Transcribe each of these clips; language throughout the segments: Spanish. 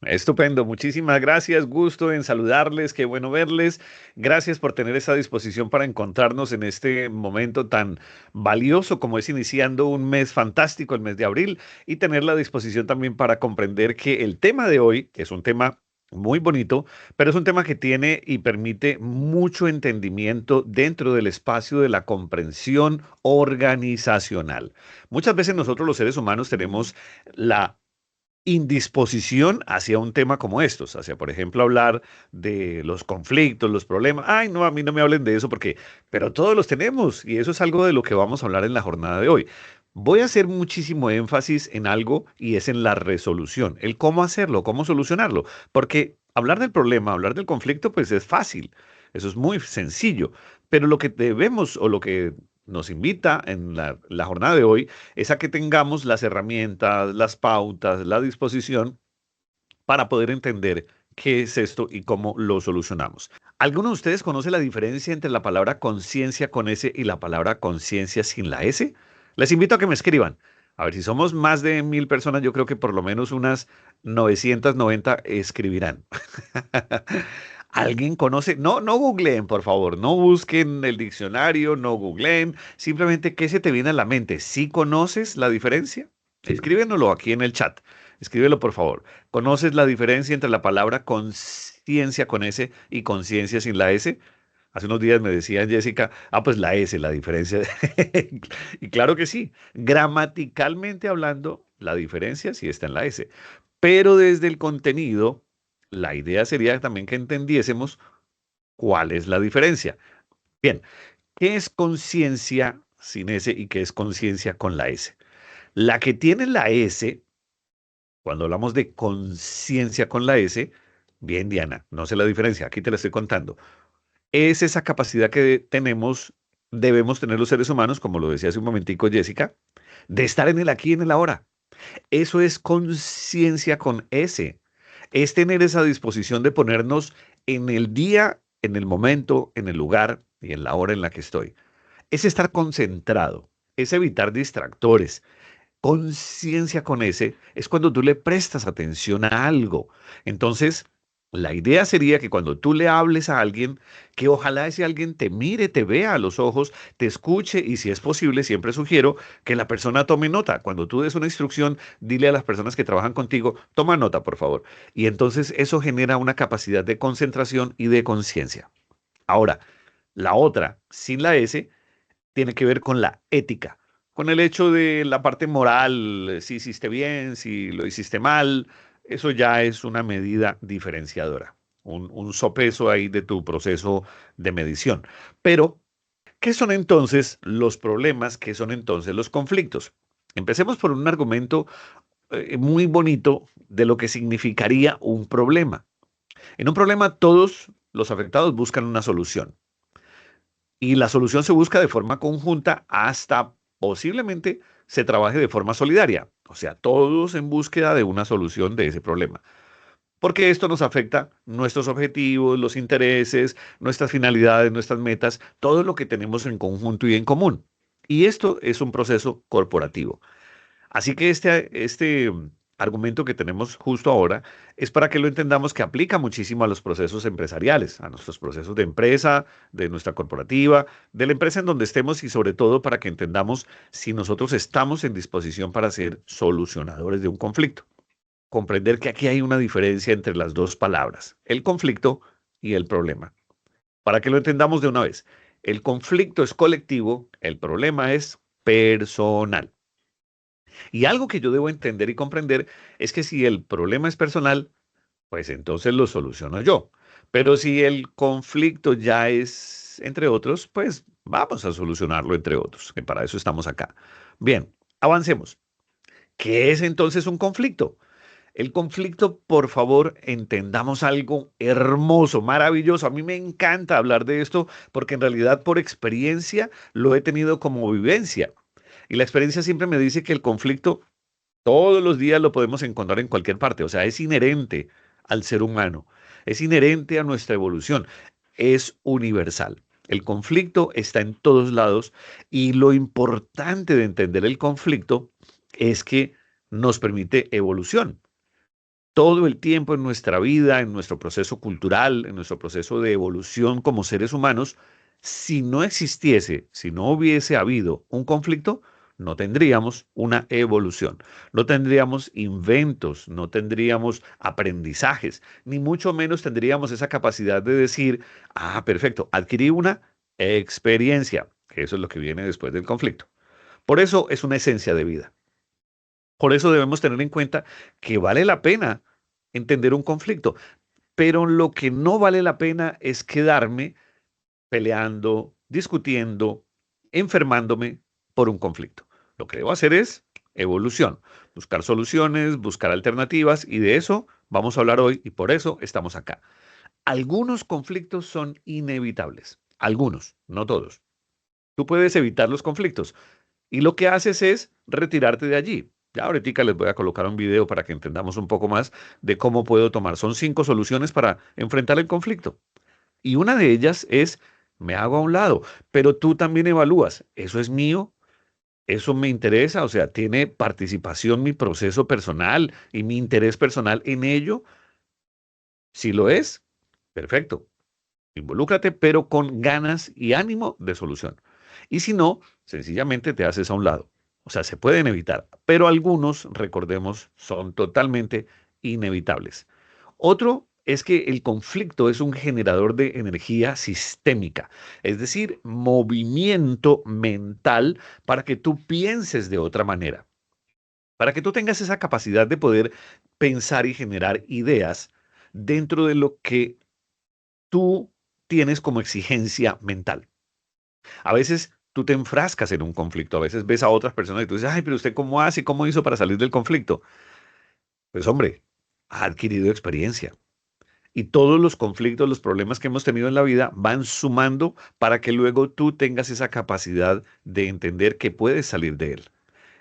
Estupendo, muchísimas gracias, gusto en saludarles, qué bueno verles. Gracias por tener esa disposición para encontrarnos en este momento tan valioso como es iniciando un mes fantástico, el mes de abril, y tener la disposición también para comprender que el tema de hoy es un tema muy bonito, pero es un tema que tiene y permite mucho entendimiento dentro del espacio de la comprensión organizacional. Muchas veces nosotros los seres humanos tenemos la indisposición hacia un tema como estos, hacia, por ejemplo, hablar de los conflictos, los problemas. Ay, no, a mí no me hablen de eso porque, pero todos los tenemos y eso es algo de lo que vamos a hablar en la jornada de hoy. Voy a hacer muchísimo énfasis en algo y es en la resolución, el cómo hacerlo, cómo solucionarlo, porque hablar del problema, hablar del conflicto, pues es fácil, eso es muy sencillo, pero lo que debemos o lo que nos invita en la jornada de hoy es a que tengamos las herramientas, las pautas, la disposición para poder entender qué es esto y cómo lo solucionamos. ¿Alguno de ustedes conoce la diferencia entre la palabra conciencia con S y la palabra conciencia sin la S? Les invito a que me escriban. A ver, si somos más de 1000 personas, yo creo que por lo menos unas 990 escribirán. ¿Alguien conoce? No, no googleen, por favor, no busquen el diccionario, no googleen, simplemente qué se te viene a la mente. ¿Sí conoces la diferencia? Escríbenoslo aquí en el chat. Escríbelo, por favor. ¿Conoces la diferencia entre la palabra conciencia con S y conciencia sin la S? Hace unos días me decía Jessica, pues la S, la diferencia. Y claro que sí, gramaticalmente hablando, la diferencia sí está en la S. Pero desde el contenido, la idea sería también que entendiésemos cuál es la diferencia. Bien, ¿qué es conciencia sin S y qué es conciencia con la S? La que tiene la S, cuando hablamos de conciencia con la S, bien, Diana, no sé la diferencia, aquí te la estoy contando. Es esa capacidad que tenemos, debemos tener los seres humanos, como lo decía hace un momentico Jessica, de estar en el aquí y en el ahora. Eso es conciencia con S. Es tener esa disposición de ponernos en el día, en el momento, en el lugar y en la hora en la que estoy. Es estar concentrado, es evitar distractores. Conciencia con ese es cuando tú le prestas atención a algo. Entonces, la idea sería que cuando tú le hables a alguien, que ojalá ese alguien te mire, te vea a los ojos, te escuche y si es posible, siempre sugiero que la persona tome nota. Cuando tú des una instrucción, dile a las personas que trabajan contigo, toma nota, por favor. Y entonces eso genera una capacidad de concentración y de conciencia. Ahora, la otra, sin la S, tiene que ver con la ética, con el hecho de la parte moral, si hiciste bien, si lo hiciste mal, eso ya es una medida diferenciadora, un sopeso ahí de tu proceso de medición. Pero, ¿qué son entonces los problemas? ¿Qué son entonces los conflictos? Empecemos por un argumento muy bonito de lo que significaría un problema. En un problema todos los afectados buscan una solución. Y la solución se busca de forma conjunta hasta posiblemente se trabaje de forma solidaria. O sea, todos en búsqueda de una solución de ese problema. Porque esto nos afecta nuestros objetivos, los intereses, nuestras finalidades, nuestras metas, todo lo que tenemos en conjunto y en común. Y esto es un proceso corporativo. Así que este argumento que tenemos justo ahora es para que lo entendamos que aplica muchísimo a los procesos empresariales, a nuestros procesos de empresa, de nuestra corporativa, de la empresa en donde estemos y sobre todo para que entendamos si nosotros estamos en disposición para ser solucionadores de un conflicto. Comprender que aquí hay una diferencia entre las dos palabras, el conflicto y el problema. Para que lo entendamos de una vez, el conflicto es colectivo, el problema es personal. Y algo que yo debo entender y comprender es que si el problema es personal, pues entonces lo soluciono yo. Pero si el conflicto ya es entre otros, pues vamos a solucionarlo entre otros, que para eso estamos acá. Bien, avancemos. ¿Qué es entonces un conflicto? El conflicto, por favor, entendamos algo hermoso, maravilloso. A mí me encanta hablar de esto porque en realidad por experiencia lo he tenido como vivencia. Y la experiencia siempre me dice que el conflicto todos los días lo podemos encontrar en cualquier parte, o sea, es inherente al ser humano, es inherente a nuestra evolución, es universal. El conflicto está en todos lados y lo importante de entender el conflicto es que nos permite evolución. todo el tiempo en nuestra vida, en nuestro proceso cultural, en nuestro proceso de evolución como seres humanos, si no existiese, si no hubiese habido un conflicto, no tendríamos una evolución, no tendríamos inventos, no tendríamos aprendizajes, ni mucho menos tendríamos esa capacidad de decir, ah, perfecto, adquirí una experiencia, que eso es lo que viene después del conflicto. Por eso es una esencia de vida. Por eso debemos tener en cuenta que vale la pena entender un conflicto, pero lo que no vale la pena es quedarme peleando, discutiendo, enfermándome por un conflicto. Lo que debo hacer es evolución, buscar soluciones, buscar alternativas y de eso vamos a hablar hoy y por eso estamos acá. Algunos conflictos son inevitables, algunos, no todos. Tú puedes evitar los conflictos y lo que haces es retirarte de allí. Ya ahorita les voy a colocar un video para que entendamos un poco más de cómo puedo tomar. Son 5 soluciones para enfrentar el conflicto. Y una de ellas es, me hago a un lado, pero tú también evalúas, ¿eso es mío? ¿Eso me interesa? O sea, ¿tiene participación mi proceso personal y mi interés personal en ello? Si lo es, perfecto. Involúcrate, pero con ganas y ánimo de solución. Y si no, sencillamente te haces a un lado. O sea, se pueden evitar, pero algunos, recordemos, son totalmente inevitables. Otro es que el conflicto es un generador de energía sistémica, es decir, movimiento mental para que tú pienses de otra manera, para que tú tengas esa capacidad de poder pensar y generar ideas dentro de lo que tú tienes como exigencia mental. A veces tú te enfrascas en un conflicto, a veces ves a otras personas y tú dices, ay, pero usted cómo hace, cómo hizo para salir del conflicto. Pues hombre, ha adquirido experiencia. Y todos los conflictos, los problemas que hemos tenido en la vida van sumando para que luego tú tengas esa capacidad de entender que puedes salir de él.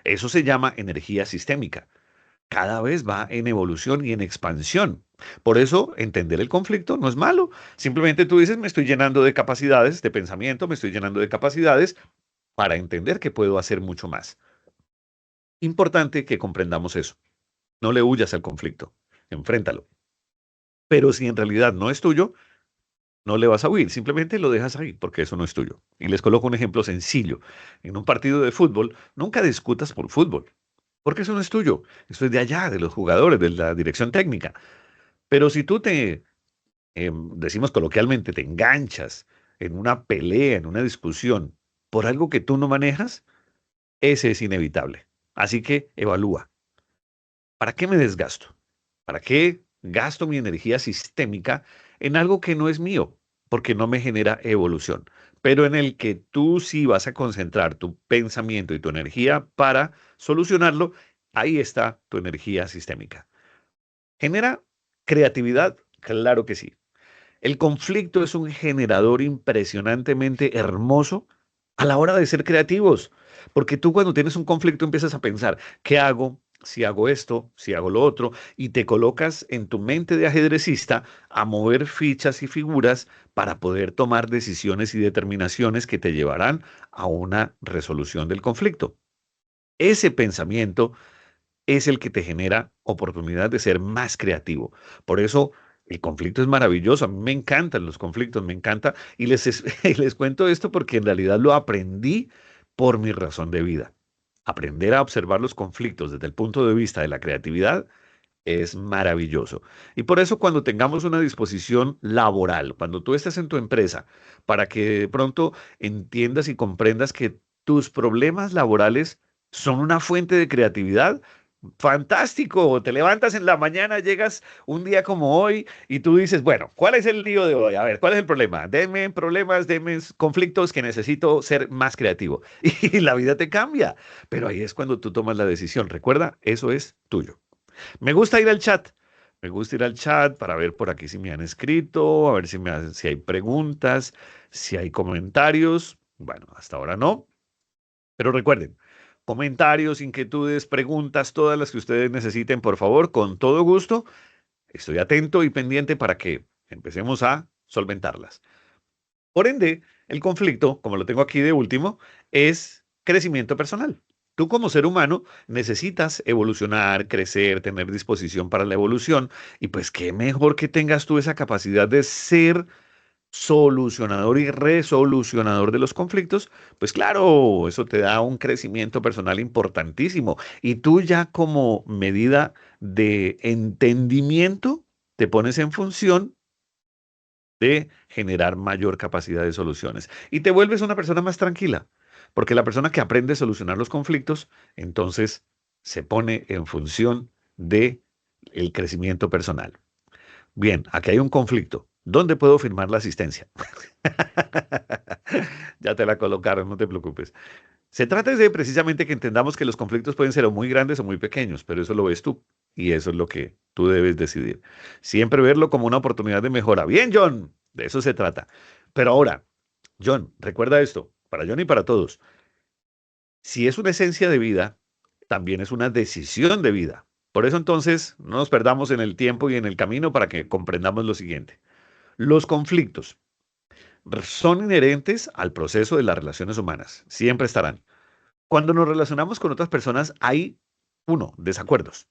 Eso se llama energía sistémica. Cada vez va en evolución y en expansión. Por eso, entender el conflicto no es malo. Simplemente tú dices, me estoy llenando de capacidades de pensamiento, me estoy llenando de capacidades para entender que puedo hacer mucho más. Importante que comprendamos eso. No le huyas al conflicto, enfréntalo. Pero si en realidad no es tuyo, no le vas a huir, simplemente lo dejas ahí porque eso no es tuyo. Y les coloco un ejemplo sencillo. En un partido de fútbol, nunca discutas por fútbol, porque eso no es tuyo. Eso es de allá, de los jugadores, de la dirección técnica. Pero si tú decimos coloquialmente, te enganchas en una pelea, en una discusión, por algo que tú no manejas, ese es inevitable. Así que evalúa. ¿Para qué me desgasto? ¿Para qué gasto mi energía sistémica en algo que no es mío? Porque no me genera evolución, pero en el que tú sí vas a concentrar tu pensamiento y tu energía para solucionarlo, ahí está tu energía sistémica. ¿Genera creatividad? Claro que sí. El conflicto es un generador impresionantemente hermoso a la hora de ser creativos, porque tú cuando tienes un conflicto empiezas a pensar, ¿qué hago? Si hago esto, si hago lo otro, y te colocas en tu mente de ajedrecista a mover fichas y figuras para poder tomar decisiones y determinaciones que te llevarán a una resolución del conflicto. Ese pensamiento es el que te genera oportunidad de ser más creativo. Por eso el conflicto es maravilloso. A mí me encantan los conflictos, me encanta. Y y les cuento esto porque en realidad lo aprendí por mi razón de vida. Aprender a observar los conflictos desde el punto de vista de la creatividad es maravilloso. Y por eso cuando tengamos una disposición laboral, cuando tú estés en tu empresa, para que de pronto entiendas y comprendas que tus problemas laborales son una fuente de creatividad, fantástico. Te levantas en la mañana, llegas un día como hoy y tú dices, bueno, ¿cuál es el lío de hoy? A ver, ¿cuál es el problema? Deme problemas, deme conflictos que necesito ser más creativo. Y la vida te cambia. Pero ahí es cuando tú tomas la decisión. Recuerda, eso es tuyo. Me gusta ir al chat. Me gusta ir al chat para ver por aquí si me han escrito, a ver si hay preguntas, si hay comentarios. Bueno, hasta ahora no. Pero recuerden, comentarios, inquietudes, preguntas, todas las que ustedes necesiten, por favor, con todo gusto. Estoy atento y pendiente para que empecemos a solventarlas. Por ende, el conflicto, como lo tengo aquí de último, es crecimiento personal. Tú como ser humano necesitas evolucionar, crecer, tener disposición para la evolución y pues qué mejor que tengas tú esa capacidad de ser solucionador y resolucionador de los conflictos, pues claro, eso te da un crecimiento personal importantísimo y tú ya como medida de entendimiento te pones en función de generar mayor capacidad de soluciones y te vuelves una persona más tranquila, porque la persona que aprende a solucionar los conflictos, entonces se pone en función de el crecimiento personal. Bien, aquí hay un conflicto. ¿Dónde puedo firmar la asistencia? Ya te la colocaron, no te preocupes. Se trata de precisamente que entendamos que los conflictos pueden ser o muy grandes o muy pequeños, pero eso lo ves tú y eso es lo que tú debes decidir. Siempre verlo como una oportunidad de mejora. Bien, John, de eso se trata. Pero ahora, John, recuerda esto, para John y para todos. Si es una esencia de vida, también es una decisión de vida. Por eso entonces no nos perdamos en el tiempo y en el camino para que comprendamos lo siguiente. Los conflictos son inherentes al proceso de las relaciones humanas. Siempre estarán. Cuando nos relacionamos con otras personas hay, uno, desacuerdos.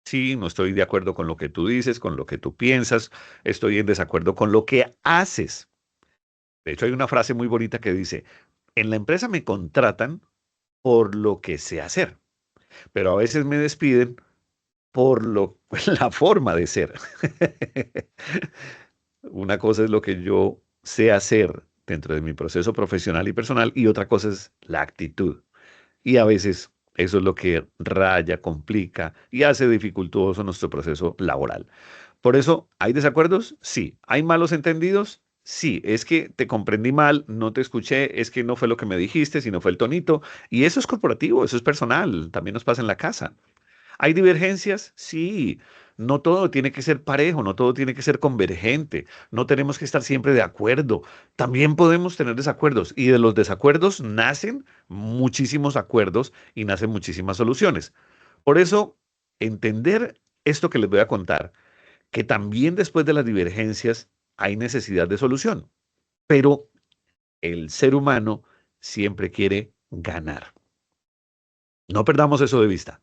Sí, no estoy de acuerdo con lo que tú dices, con lo que tú piensas, estoy en desacuerdo con lo que haces. De hecho, hay una frase muy bonita que dice, en la empresa me contratan por lo que sé hacer, pero a veces me despiden por la forma de ser. Una cosa es lo que yo sé hacer dentro de mi proceso profesional y personal y otra cosa es la actitud. Y a veces eso es lo que raya, complica y hace dificultoso nuestro proceso laboral. Por eso, ¿hay desacuerdos? Sí. ¿Hay malos entendidos? Sí. Es que te comprendí mal, no te escuché, es que no fue lo que me dijiste, sino fue el tonito. Y eso es corporativo, eso es personal, también nos pasa en la casa. ¿Hay divergencias? Sí. No todo tiene que ser parejo, no todo tiene que ser convergente, no tenemos que estar siempre de acuerdo. También podemos tener desacuerdos y de los desacuerdos nacen muchísimos acuerdos y nacen muchísimas soluciones. Por eso, entender esto que les voy a contar, que también después de las divergencias hay necesidad de solución, pero el ser humano siempre quiere ganar. No perdamos eso de vista.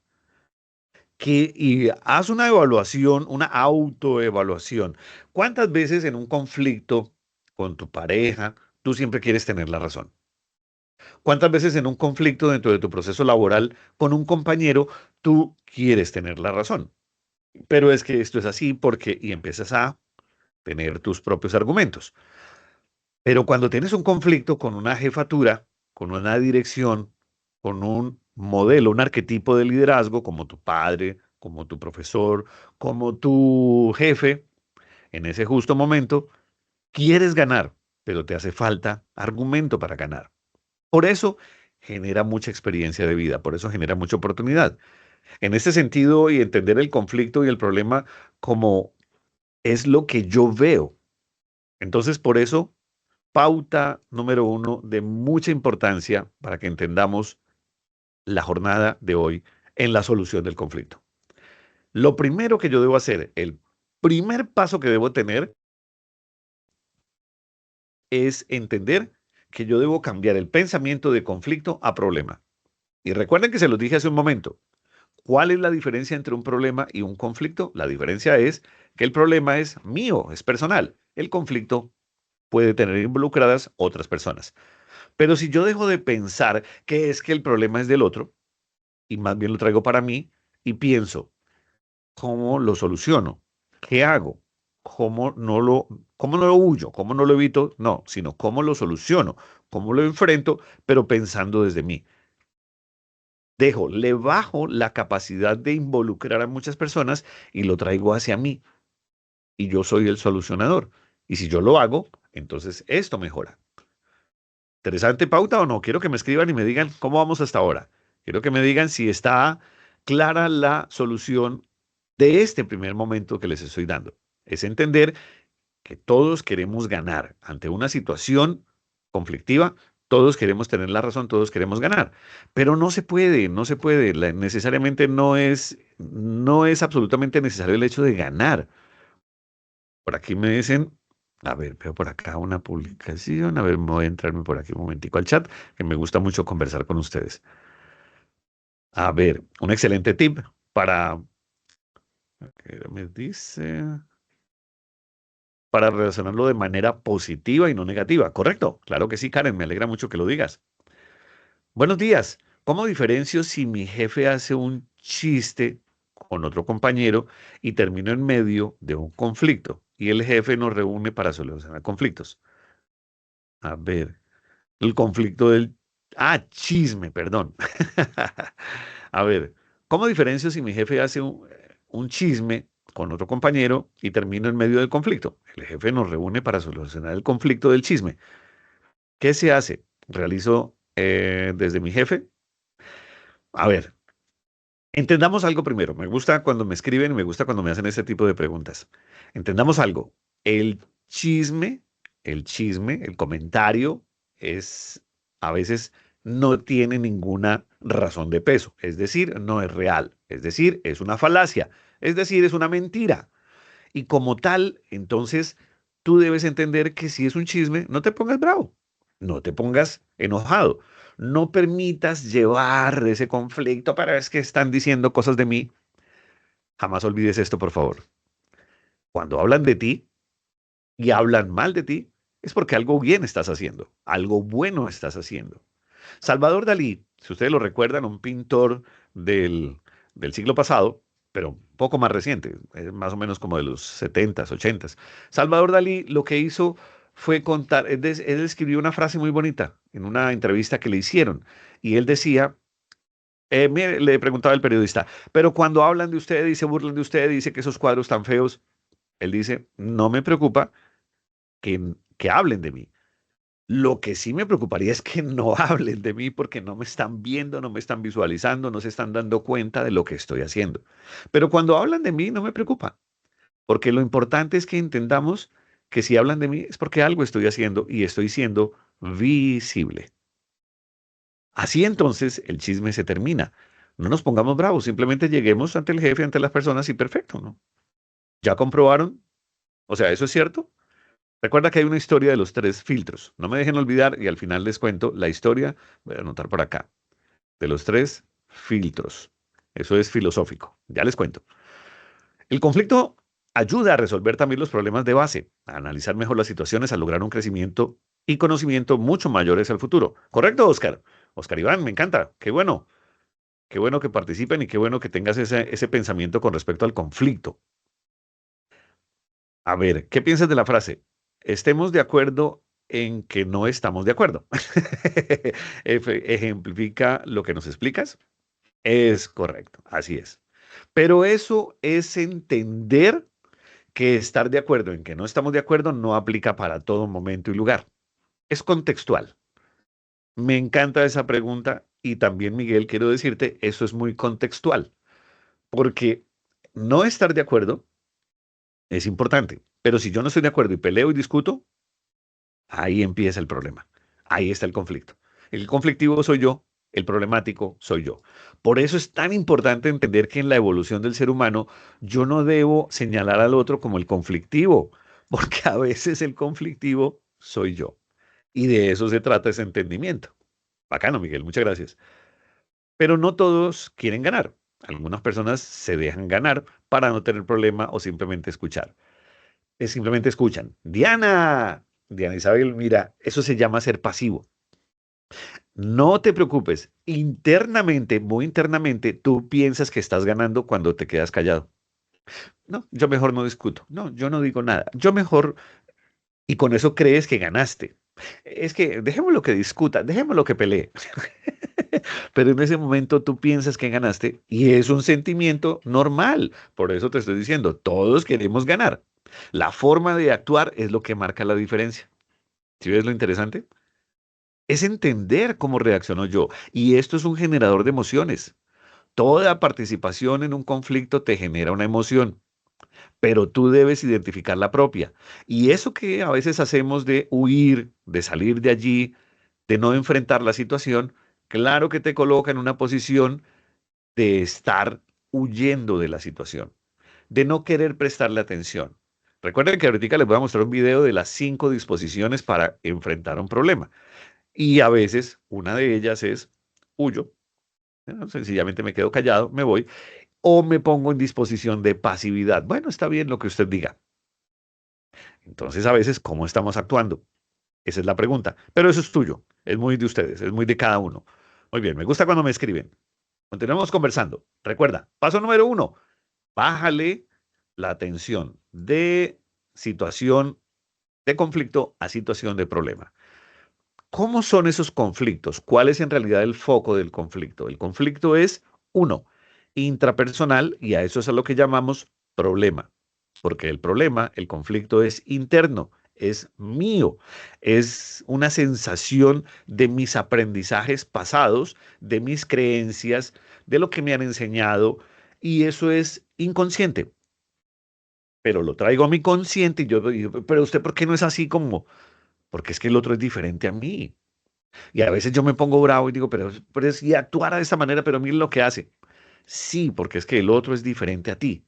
Y haz una evaluación, una autoevaluación. ¿Cuántas veces en un conflicto con tu pareja tú siempre quieres tener la razón? ¿Cuántas veces en un conflicto dentro de tu proceso laboral con un compañero tú quieres tener la razón? Pero es que esto es así porque y empiezas a tener tus propios argumentos. Pero cuando tienes un conflicto con una jefatura, con una dirección, con un modelo, un arquetipo de liderazgo, como tu padre, como tu profesor, como tu jefe, en ese justo momento, quieres ganar, pero te hace falta argumento para ganar. Por eso genera mucha experiencia de vida, por eso genera mucha oportunidad. En este sentido, y entender el conflicto y el problema como es lo que yo veo. Entonces, por eso pauta número uno de mucha importancia para que entendamos la jornada de hoy en la solución del conflicto. Lo primero que yo debo hacer, el primer paso que debo tener es entender que yo debo cambiar el pensamiento de conflicto a problema. Y recuerden que se los dije hace un momento. ¿Cuál es la diferencia entre un problema y un conflicto? La diferencia es que el problema es mío, es personal. El conflicto puede tener involucradas otras personas. Pero si yo dejo de pensar que es que el problema es del otro y más bien lo traigo para mí y pienso, ¿cómo lo soluciono? ¿Qué hago? ¿Cómo no lo huyo? ¿Cómo no lo evito? No, sino cómo lo soluciono, cómo lo enfrento, pero pensando desde mí. Le bajo la capacidad de involucrar a muchas personas y lo traigo hacia mí. Y yo soy el solucionador. Y si yo lo hago, entonces esto mejora. ¿Interesante pauta o no? Quiero que me escriban y me digan cómo vamos hasta ahora. Quiero que me digan si está clara la solución de este primer momento que les estoy dando. Es entender que todos queremos ganar ante una situación conflictiva. Todos queremos tener la razón, todos queremos ganar, pero no se puede, no se puede. Necesariamente no es absolutamente necesario el hecho de ganar. Por aquí me dicen, a ver, veo por acá una publicación, a ver, me voy a entrarme por aquí un momentico al chat, que me gusta mucho conversar con ustedes. A ver, un excelente tip para, ¿qué me dice? Para relacionarlo de manera positiva y no negativa. ¿Correcto? Claro que sí, Karen, me alegra mucho que lo digas. Buenos días. ¿Cómo diferencio si mi jefe hace un chiste con otro compañero y termino en medio de un conflicto y el jefe nos reúne para solucionar conflictos? A ver, el conflicto del... Ah, chisme, perdón. A ver, ¿cómo diferencio si mi jefe hace un chisme con otro compañero y termino en medio del conflicto? El jefe nos reúne para solucionar el conflicto del chisme. ¿Qué se hace? ¿Realizo desde mi jefe? A ver, entendamos algo primero. Me gusta cuando me escriben y me gusta cuando me hacen este tipo de preguntas. Entendamos algo. El chisme, el comentario es a veces no tiene ninguna razón de peso. Es decir, no es real. Es decir, es una falacia. Es decir, es una mentira. Y como tal, entonces tú debes entender que si es un chisme, no te pongas bravo, no te pongas enojado, no permitas llevar ese conflicto, pero es que están diciendo cosas de mí. Jamás olvides esto, por favor. Cuando hablan de ti y hablan mal de ti, es porque algo bien estás haciendo, algo bueno estás haciendo. Salvador Dalí, si ustedes lo recuerdan, un pintor del, del siglo pasado, pero un poco más reciente, más o menos como de los 70s, 80s. Salvador Dalí lo que hizo fue contar, él escribió una frase muy bonita en una entrevista que le hicieron, y él decía, mire, le preguntaba el periodista, pero cuando hablan de usted y se burlan de usted, dice que esos cuadros tan feos, él dice, no me preocupa que hablen de mí. Lo que sí me preocuparía es que no hablen de mí porque no me están viendo, no me están visualizando, no se están dando cuenta de lo que estoy haciendo. Pero cuando hablan de mí no me preocupa, porque lo importante es que entendamos que si hablan de mí es porque algo estoy haciendo y estoy siendo visible. Así entonces el chisme se termina. No nos pongamos bravos, simplemente lleguemos ante el jefe, ante las personas y perfecto, ¿no? ¿Ya comprobaron? O sea, ¿eso es cierto? Recuerda que hay una historia de los tres filtros. No me dejen olvidar y al final les cuento la historia. Voy a anotar por acá. De los tres filtros. Eso es filosófico. Ya les cuento. El conflicto ayuda a resolver también los problemas de base, a analizar mejor las situaciones, a lograr un crecimiento y conocimiento mucho mayores al futuro. ¿Correcto, Oscar? Oscar Iván, me encanta. Qué bueno. Qué bueno que participen y qué bueno que tengas ese pensamiento con respecto al conflicto. A ver, ¿qué piensas de la frase? Estemos de acuerdo en que no estamos de acuerdo. ¿Ejemplifica lo que nos explicas? Es correcto, así es. Pero eso es entender que estar de acuerdo en que no estamos de acuerdo no aplica para todo momento y lugar. Es contextual. Me encanta esa pregunta y también, Miguel, quiero decirte, eso es muy contextual, porque no estar de acuerdo es importante, pero si yo no estoy de acuerdo y peleo y discuto, ahí empieza el problema. Ahí está el conflicto. El conflictivo soy yo, el problemático soy yo. Por eso es tan importante entender que en la evolución del ser humano yo no debo señalar al otro como el conflictivo, porque a veces el conflictivo soy yo. Y de eso se trata ese entendimiento. Bacano, Miguel, muchas gracias. Pero no todos quieren ganar. Algunas personas se dejan ganar para no tener problema o simplemente escuchar. Simplemente escuchan. Diana, Diana Isabel, mira, eso se llama ser pasivo. No te preocupes. Internamente, muy internamente, tú piensas que estás ganando cuando te quedas callado. No, yo mejor no discuto. No, yo no digo nada. Yo mejor, y con eso crees que ganaste. Es que dejémoslo que discuta, dejémoslo que pelee. Pero en ese momento tú piensas que ganaste y es un sentimiento normal. Por eso te estoy diciendo, todos queremos ganar. La forma de actuar es lo que marca la diferencia. ¿Sí ves lo interesante? Es entender cómo reacciono yo. Y esto es un generador de emociones. Toda participación en un conflicto te genera una emoción, pero tú debes identificar la propia. Y eso que a veces hacemos de huir, de salir de allí, de no enfrentar la situación, claro que te coloca en una posición de estar huyendo de la situación, de no querer prestarle atención. Recuerden que ahorita les voy a mostrar un video de las 5 disposiciones para enfrentar un problema. Y a veces una de ellas es huyo, ¿no? Sencillamente me quedo callado, me voy, o me pongo en disposición de pasividad. Bueno, está bien lo que usted diga. Entonces, a veces, ¿cómo estamos actuando? Esa es la pregunta. Pero eso es tuyo, es muy de ustedes, es muy de cada uno. Muy bien, me gusta cuando me escriben. Continuemos conversando. Recuerda, paso número uno, bájale la tensión de situación de conflicto a situación de problema. ¿Cómo son esos conflictos? ¿Cuál es en realidad el foco del conflicto? El conflicto es, uno, intrapersonal y a eso es a lo que llamamos problema, porque el problema, el conflicto es interno, es mío, es una sensación de mis aprendizajes pasados, de mis creencias, de lo que me han enseñado y eso es inconsciente, pero lo traigo a mi consciente y yo digo, pero usted, ¿por qué no es así como? Porque es que el otro es diferente a mí. Y a veces yo me pongo bravo y digo, pero si actuara de esta manera, pero mire lo que hace. Sí, porque es que el otro es diferente a ti.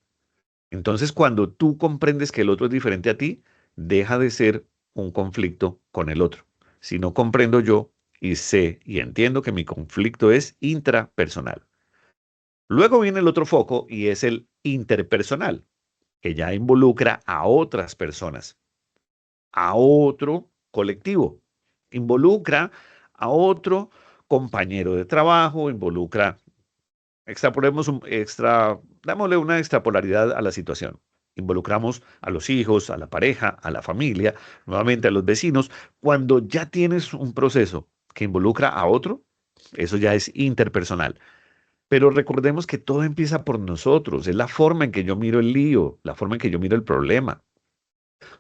Entonces, cuando tú comprendes que el otro es diferente a ti, deja de ser un conflicto con el otro. Si no comprendo yo y sé y entiendo que mi conflicto es intrapersonal. Luego viene el otro foco y es el interpersonal, que ya involucra a otras personas, a otro colectivo, involucra a otro compañero de trabajo, involucra, dámosle una extrapolaridad a la situación. Involucramos a los hijos, a la pareja, a la familia, nuevamente a los vecinos. Cuando ya tienes un proceso que involucra a otro, eso ya es interpersonal. Pero recordemos que todo empieza por nosotros, es la forma en que yo miro el lío, la forma en que yo miro el problema.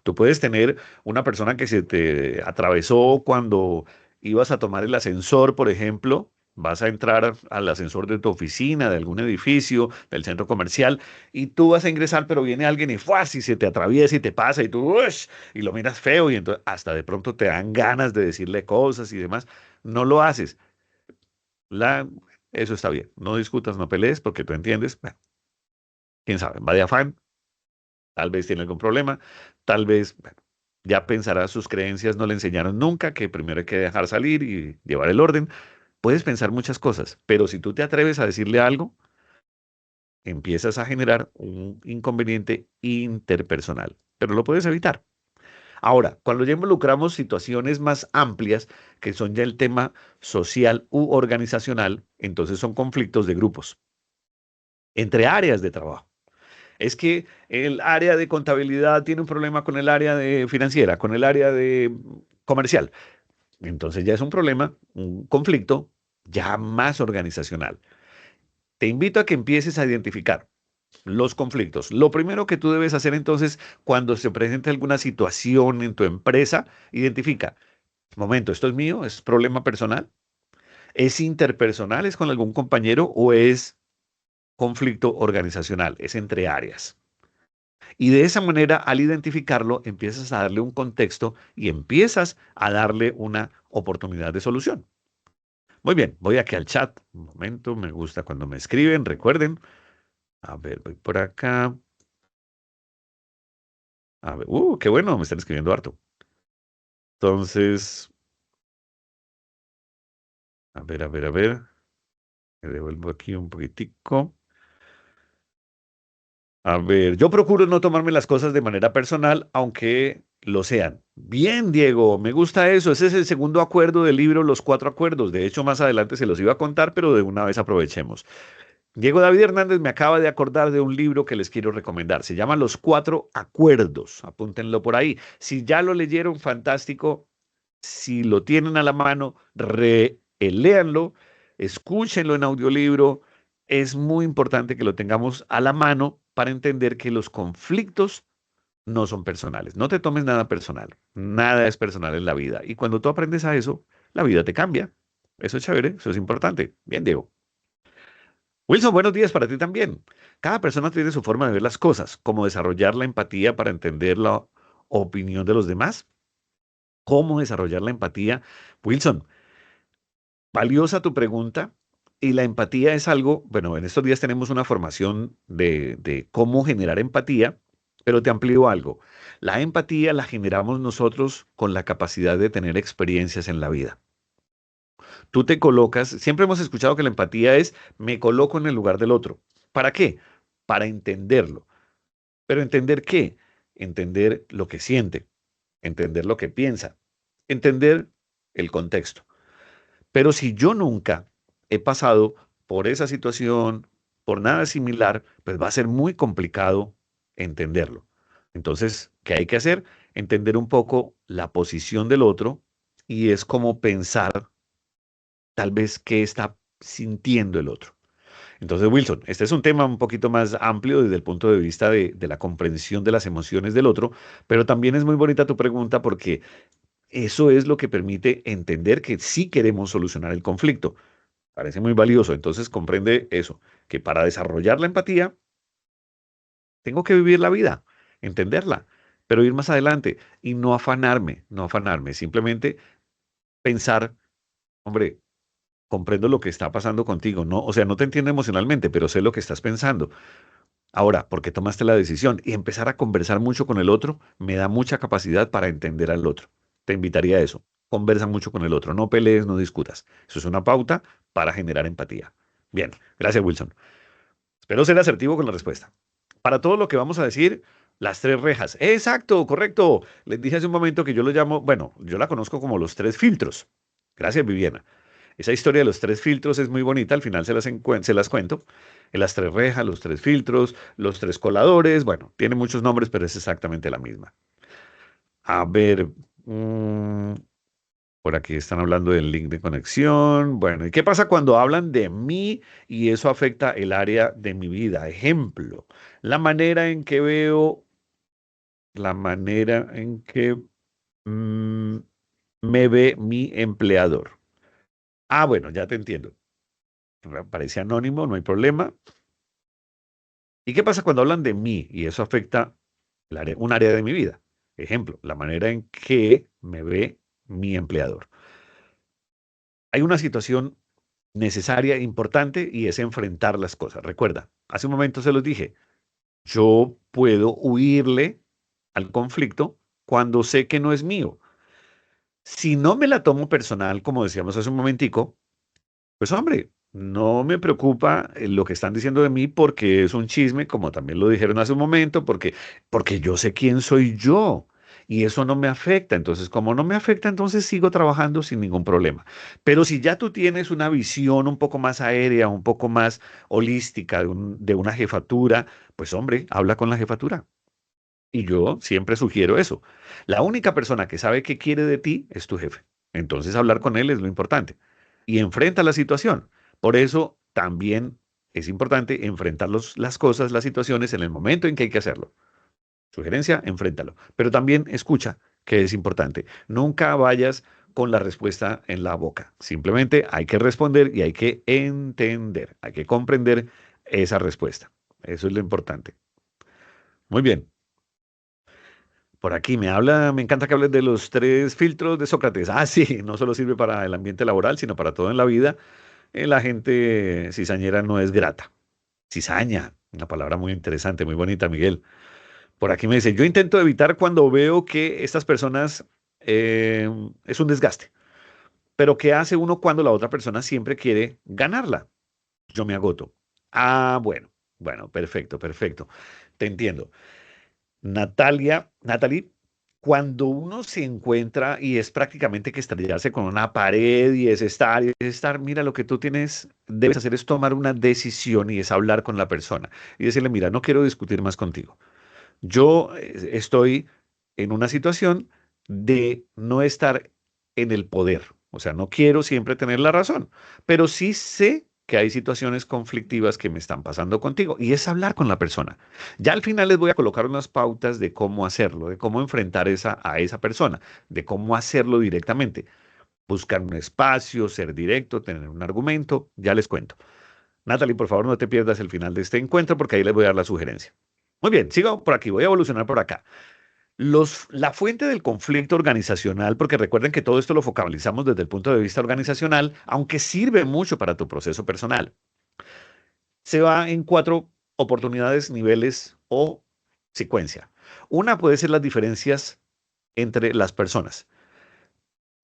Tú puedes tener una persona que se te atravesó cuando ibas a tomar el ascensor, por ejemplo. Vas a entrar al ascensor de tu oficina, de algún edificio, del centro comercial, y tú vas a ingresar, pero viene alguien y ¡fuas! Y se te atraviesa y te pasa, y tú ¡ush! Y lo miras feo, y entonces hasta de pronto te dan ganas de decirle cosas y demás. No lo haces. La, Eso está bien. No discutas, no pelees, porque tú entiendes. Bueno, quién sabe, va de afán, tal vez tiene algún problema, tal vez, bueno, ya pensará sus creencias, no le enseñaron nunca que primero hay que dejar salir y llevar el orden. Puedes pensar muchas cosas, pero si tú te atreves a decirle algo, empiezas a generar un inconveniente interpersonal, pero lo puedes evitar. Ahora, cuando ya involucramos situaciones más amplias, que son ya el tema social u organizacional, entonces son conflictos de grupos entre áreas de trabajo. Es que el área de contabilidad tiene un problema con el área de financiera, con el área de comercial. Entonces ya es un problema, un conflicto ya más organizacional. Te invito a que empieces a identificar los conflictos. Lo primero que tú debes hacer entonces, cuando se presente alguna situación en tu empresa, identifica, momento, ¿esto es mío? ¿Es problema personal? ¿Es interpersonal? ¿Es con algún compañero o es conflicto organizacional? Es entre áreas. Y de esa manera, al identificarlo, empiezas a darle un contexto y empiezas a darle una oportunidad de solución. Muy bien, voy aquí al chat. Un momento, me gusta cuando me escriben. Recuerden. A ver, voy por acá. A ver, qué bueno, me están escribiendo harto. Entonces, a ver. Me devuelvo aquí un poquitico. A ver, yo procuro no tomarme las cosas de manera personal, aunque lo sean. Bien, Diego, me gusta eso. Ese es el segundo acuerdo del libro Los Cuatro Acuerdos. De hecho, más adelante se los iba a contar, pero de una vez aprovechemos. Diego David Hernández me acaba de acordar de un libro que les quiero recomendar. Se llama Los Cuatro Acuerdos. Apúntenlo por ahí. Si ya lo leyeron, fantástico. Si lo tienen a la mano, léanlo, escúchenlo en audiolibro. Es muy importante que lo tengamos a la mano para entender que los conflictos no son personales. No te tomes nada personal. Nada es personal en la vida. Y cuando tú aprendes a eso, la vida te cambia. Eso es chévere, eso es importante. Bien, Diego. Wilson, buenos días para ti también. Cada persona tiene su forma de ver las cosas, como desarrollar la empatía para entender la opinión de los demás. ¿Cómo desarrollar la empatía? Wilson, valiosa tu pregunta. Y la empatía es algo, bueno, en estos días tenemos una formación de cómo generar empatía, pero te amplío algo. La empatía la generamos nosotros con la capacidad de tener experiencias en la vida. Tú te colocas, siempre hemos escuchado que la empatía es me coloco en el lugar del otro. ¿Para qué? Para entenderlo. ¿Pero entender qué? Entender lo que siente, entender lo que piensa, entender el contexto. Pero si yo nunca he pasado por esa situación, por nada similar, pues va a ser muy complicado entenderlo. Entonces, ¿qué hay que hacer? Entender un poco la posición del otro y es como pensar tal vez qué está sintiendo el otro. Entonces, Wilson, este es un tema un poquito más amplio desde el punto de vista de la comprensión de las emociones del otro, pero también es muy bonita tu pregunta porque eso es lo que permite entender que sí queremos solucionar el conflicto. Parece muy valioso. Entonces, comprende eso, que para desarrollar la empatía, tengo que vivir la vida, entenderla, pero ir más adelante y no afanarme, no afanarme, simplemente pensar, hombre, comprendo lo que está pasando contigo, no, o sea, no te entiendo emocionalmente, pero sé lo que estás pensando. Ahora, ¿por qué tomaste la decisión? Y empezar a conversar mucho con el otro me da mucha capacidad para entender al otro. Te invitaría a eso. Conversa mucho con el otro. No pelees, no discutas. Eso es una pauta para generar empatía. Bien, gracias, Wilson. Espero ser asertivo con la respuesta. Para todo lo que vamos a decir, las tres rejas. Exacto, correcto. Les dije hace un momento que yo lo llamo, bueno, yo la conozco como los tres filtros. Gracias, Viviana. Esa historia de los tres filtros es muy bonita, al final se las cuento. En las tres rejas, los tres filtros, los tres coladores, bueno, tiene muchos nombres, pero es exactamente la misma. A ver, mm, por aquí están hablando del link de conexión. Bueno, ¿y qué pasa cuando hablan de mí y eso afecta el área de mi vida? Ejemplo, la manera en que veo, la manera en que mm, me ve mi empleador. Ah, bueno, ya te entiendo. Parece anónimo, no hay problema. ¿Y qué pasa cuando hablan de mí y eso afecta un área de mi vida? Ejemplo, la manera en que me ve mi empleador. Hay una situación necesaria, importante, y es enfrentar las cosas. Recuerda, hace un momento se los dije, yo puedo huirle al conflicto cuando sé que no es mío. Si no me la tomo personal, como decíamos hace un momentico, pues hombre, no me preocupa lo que están diciendo de mí porque es un chisme, como también lo dijeron hace un momento, porque yo sé quién soy yo y eso no me afecta. Entonces, como no me afecta, entonces sigo trabajando sin ningún problema. Pero si ya tú tienes una visión un poco más aérea, un poco más holística de una jefatura, pues hombre, habla con la jefatura. Y yo siempre sugiero eso. La única persona que sabe qué quiere de ti es tu jefe. Entonces hablar con él es lo importante. Y enfrenta la situación. Por eso también es importante enfrentar las cosas, las situaciones en el momento en que hay que hacerlo. Sugerencia, enfréntalo. Pero también escucha, que es importante. Nunca vayas con la respuesta en la boca. Simplemente hay que responder y hay que entender, hay que comprender esa respuesta. Eso es lo importante. Muy bien. Por aquí me habla, me encanta que hables de los tres filtros de Sócrates. Ah, sí, no solo sirve para el ambiente laboral, sino para todo en la vida. La gente cizañera no es grata. Cizaña, una palabra muy interesante, muy bonita, Miguel. Por aquí me dice, yo intento evitar cuando veo que estas personas es un desgaste. Pero ¿qué hace uno cuando la otra persona siempre quiere ganarla? Yo me agoto. Ah, bueno, bueno, perfecto, perfecto. Te entiendo. Natalie, cuando uno se encuentra y es prácticamente que estrellarse con una pared y es estar, mira, lo que tú tienes, debes hacer es tomar una decisión y es hablar con la persona y decirle, mira, no quiero discutir más contigo. Yo estoy en una situación de no estar en el poder. O sea, no quiero siempre tener la razón, pero sí sé que hay situaciones conflictivas que me están pasando contigo y es hablar con la persona. Ya al final les voy a colocar unas pautas de cómo hacerlo, de cómo enfrentar a esa persona, de cómo hacerlo directamente. Buscar un espacio, ser directo, tener un argumento, ya les cuento. Natalie, por favor, no te pierdas el final de este encuentro porque ahí les voy a dar la sugerencia. Muy bien, sigo por aquí, voy a evolucionar por acá. La fuente del conflicto organizacional, porque recuerden que todo esto lo focalizamos desde el punto de vista organizacional, aunque sirve mucho para tu proceso personal, se va en cuatro oportunidades, niveles o secuencia. Una puede ser las diferencias entre las personas.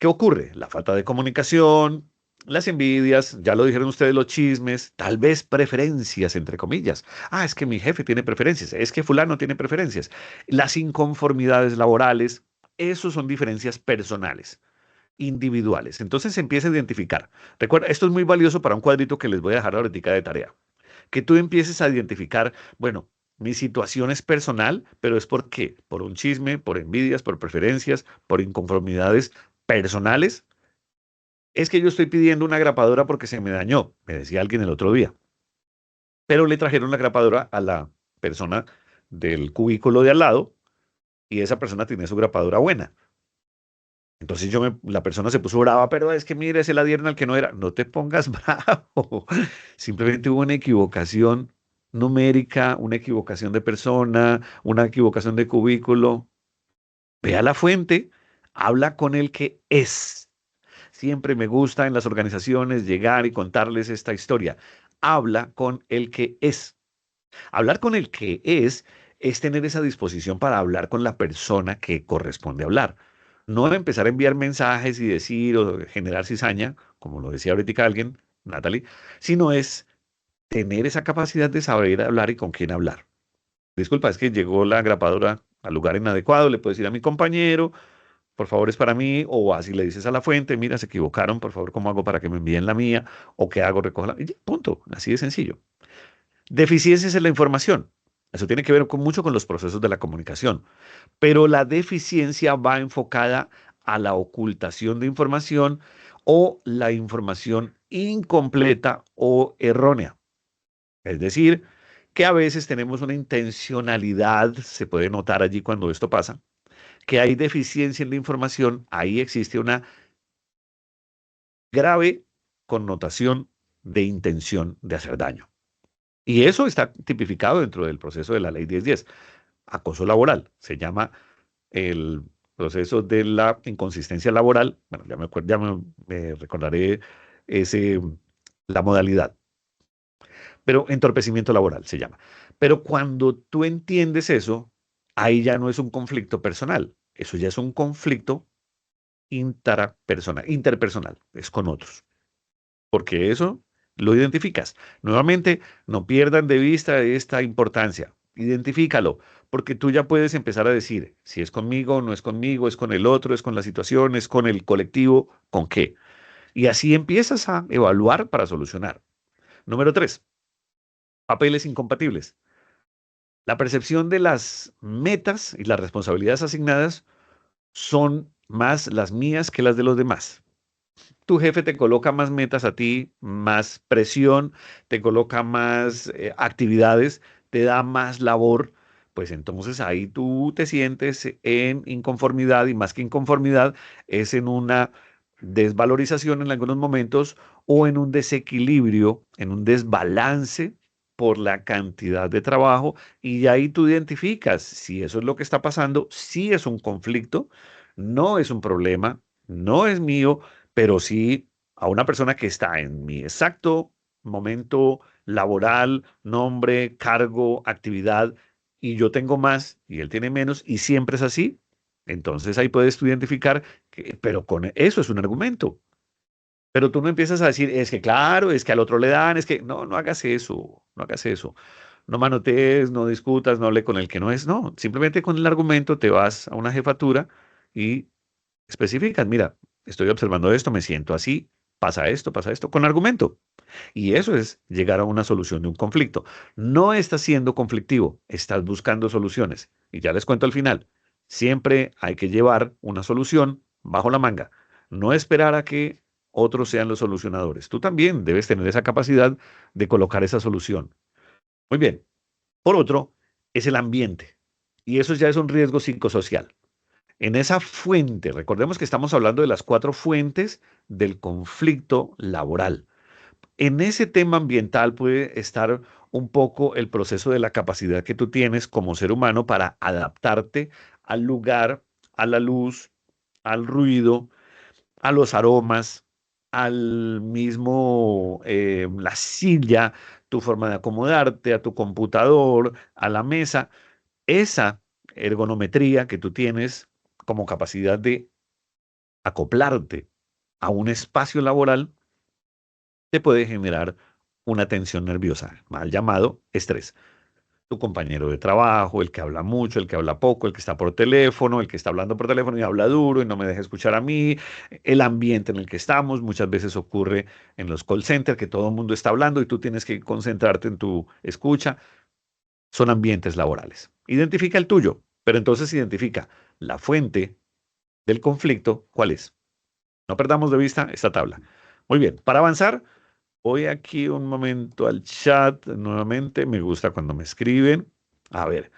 ¿Qué ocurre? La falta de comunicación, Las envidias, ya lo dijeron ustedes, los chismes, tal vez preferencias, entre comillas. Ah, es que mi jefe tiene preferencias, es que fulano tiene preferencias. Las inconformidades laborales, esos son diferencias personales, individuales. Entonces se empieza a identificar. Recuerda, esto es muy valioso para un cuadrito que les voy a dejar ahorita de tarea. Que tú empieces a identificar, bueno, mi situación es personal, pero ¿es por qué? Por un chisme, por envidias, por preferencias, por inconformidades personales. Es que yo estoy pidiendo una grapadora porque se me dañó, me decía alguien el otro día, pero le trajeron la grapadora a la persona del cubículo de al lado y esa persona tenía su grapadora buena. Entonces la persona se puso brava, pero es que mire, se la dieron al que no era. No te pongas bravo. Simplemente hubo una equivocación numérica, una equivocación de persona, una equivocación de cubículo. Ve a la fuente, habla con el que es. Siempre me gusta en las organizaciones llegar y contarles esta historia. Habla con el que es. Hablar con el que es tener esa disposición para hablar con la persona que corresponde hablar. No empezar a enviar mensajes y decir o generar cizaña, como lo decía ahorita alguien, Natalie, sino es tener esa capacidad de saber hablar y con quién hablar. Disculpa, es que llegó la grapadora al lugar inadecuado, le puedo decir a mi compañero, por favor es para mí, o así le dices a la fuente, mira, se equivocaron, por favor, ¿cómo hago para que me envíen la mía? ¿O qué hago? Recojo la... y ya, punto, así de sencillo. Deficiencias en la información. Eso tiene que ver mucho con los procesos de la comunicación, pero la deficiencia va enfocada a la ocultación de información o la información incompleta o errónea. Es decir, que a veces tenemos una intencionalidad, se puede notar allí cuando esto pasa, que hay deficiencia en la información, ahí existe una grave connotación de intención de hacer daño. Y eso está tipificado dentro del proceso de la ley 1010. Acoso laboral, se llama el proceso de la inconsistencia laboral. Bueno, me recordaré ese, la modalidad, pero entorpecimiento laboral se llama. Pero cuando tú entiendes eso, ahí ya no es un conflicto personal, eso ya es un conflicto interpersonal, es con otros, porque eso lo identificas. Nuevamente, no pierdan de vista esta importancia. Identifícalo, porque tú ya puedes empezar a decir si es conmigo, no es conmigo, es con el otro, es con la situación, es con el colectivo, con qué. Y así empiezas a evaluar para solucionar. Número tres, papeles incompatibles. La percepción de las metas y las responsabilidades asignadas son más las mías que las de los demás. Tu jefe te coloca más metas a ti, más presión, te coloca más actividades, te da más labor, pues entonces ahí tú te sientes en inconformidad y más que inconformidad es en una desvalorización en algunos momentos o en un desequilibrio, en un desbalance por la cantidad de trabajo y ahí tú identificas si eso es lo que está pasando, si es un conflicto, no es un problema, no es mío, pero sí a una persona que está en mi exacto momento laboral, nombre, cargo, actividad, y yo tengo más y él tiene menos, y siempre es así. Entonces ahí puedes tú identificar que, pero con eso es un argumento. Pero tú no empiezas a decir, es que claro, es que al otro le dan, es que no, no hagas eso, no hagas eso. No manotees, no discutas, no hable con el que no es, no. Simplemente con el argumento te vas a una jefatura y especificas, mira, estoy observando esto, me siento así, pasa esto, con argumento. Y eso es llegar a una solución de un conflicto. No estás siendo conflictivo, estás buscando soluciones. Y ya les cuento al final, siempre hay que llevar una solución bajo la manga, no esperar a que otros sean los solucionadores. Tú también debes tener esa capacidad de colocar esa solución. Muy bien. Por otro, es el ambiente. Y eso ya es un riesgo psicosocial. En esa fuente, recordemos que estamos hablando de las cuatro fuentes del conflicto laboral. En ese tema ambiental puede estar un poco el proceso de la capacidad que tú tienes como ser humano para adaptarte al lugar, a la luz, al ruido, a los aromas, al mismo, la silla, tu forma de acomodarte, a tu computador, a la mesa. Esa ergonometría que tú tienes como capacidad de acoplarte a un espacio laboral te puede generar una tensión nerviosa, mal llamado estrés. Tu compañero de trabajo, el que habla mucho, el que habla poco, el que está por teléfono, el que está hablando por teléfono y habla duro y no me deja escuchar a mí, el ambiente en el que estamos, muchas veces ocurre en los call centers que todo el mundo está hablando y tú tienes que concentrarte en tu escucha, son ambientes laborales. Identifica el tuyo, pero entonces identifica la fuente del conflicto, ¿cuál es? No perdamos de vista esta tabla. Muy bien, para avanzar, voy aquí un momento al chat nuevamente. Me gusta cuando me escriben. A ver,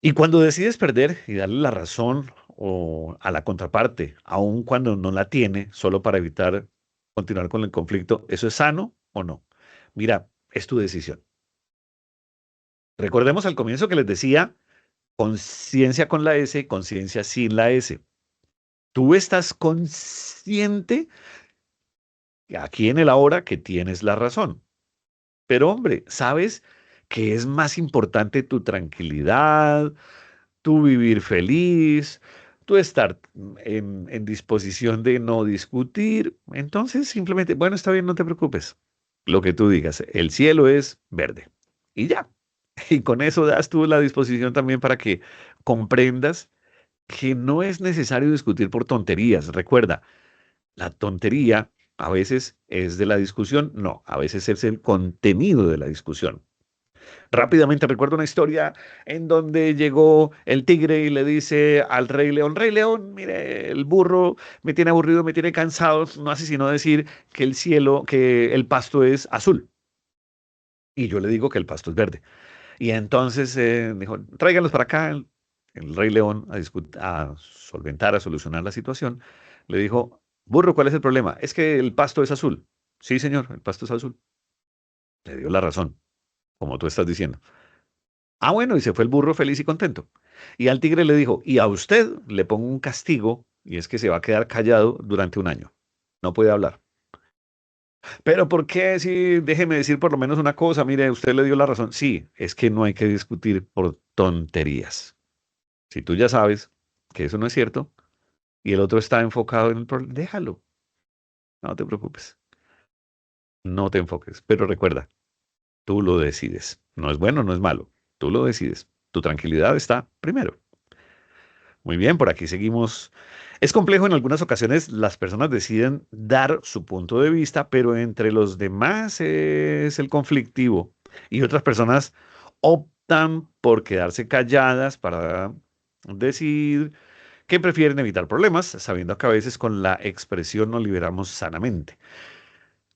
y cuando decides perder y darle la razón o a la contraparte, aun cuando no la tiene, solo para evitar continuar con el conflicto, ¿eso es sano o no? Mira, es tu decisión. Recordemos al comienzo que les decía, conciencia con la S, conciencia sin la S. Tú estás consciente aquí en el ahora que tienes la razón. Pero hombre, ¿sabes que es más importante tu tranquilidad, tu vivir feliz, tu estar en disposición de no discutir? Entonces simplemente, bueno, está bien, no te preocupes. Lo que tú digas, el cielo es verde. Y ya. Y con eso das tú la disposición también para que comprendas que no es necesario discutir por tonterías. Recuerda, la tontería a veces es de la discusión, no, a veces es el contenido de la discusión. Rápidamente recuerdo una historia en donde llegó el tigre y le dice al rey León, mire, el burro me tiene aburrido, me tiene cansado, no hace sino decir que el cielo, que el pasto es azul. Y yo le digo que el pasto es verde. Y entonces dijo, tráiganlos para acá. El rey León a solventar, a solucionar la situación, le dijo, burro, ¿cuál es el problema? Es que el pasto es azul. Sí, señor, el pasto es azul. Le dio la razón, como tú estás diciendo. Ah, bueno, y se fue el burro feliz y contento. Y al tigre le dijo, y a usted le pongo un castigo, y es que se va a quedar callado durante un año. No puede hablar. Pero ¿por qué? Si déjeme decir por lo menos una cosa, mire, usted le dio la razón. Sí, es que no hay que discutir por tonterías. Si tú ya sabes que eso no es cierto y el otro está enfocado en el problema, déjalo. No te preocupes. No te enfoques. Pero recuerda, tú lo decides. No es bueno, no es malo. Tú lo decides. Tu tranquilidad está primero. Muy bien, por aquí seguimos. Es complejo en algunas ocasiones, las personas deciden dar su punto de vista, pero entre los demás es el conflictivo. Y otras personas optan por quedarse calladas para decir que prefieren evitar problemas, sabiendo que a veces con la expresión nos liberamos sanamente.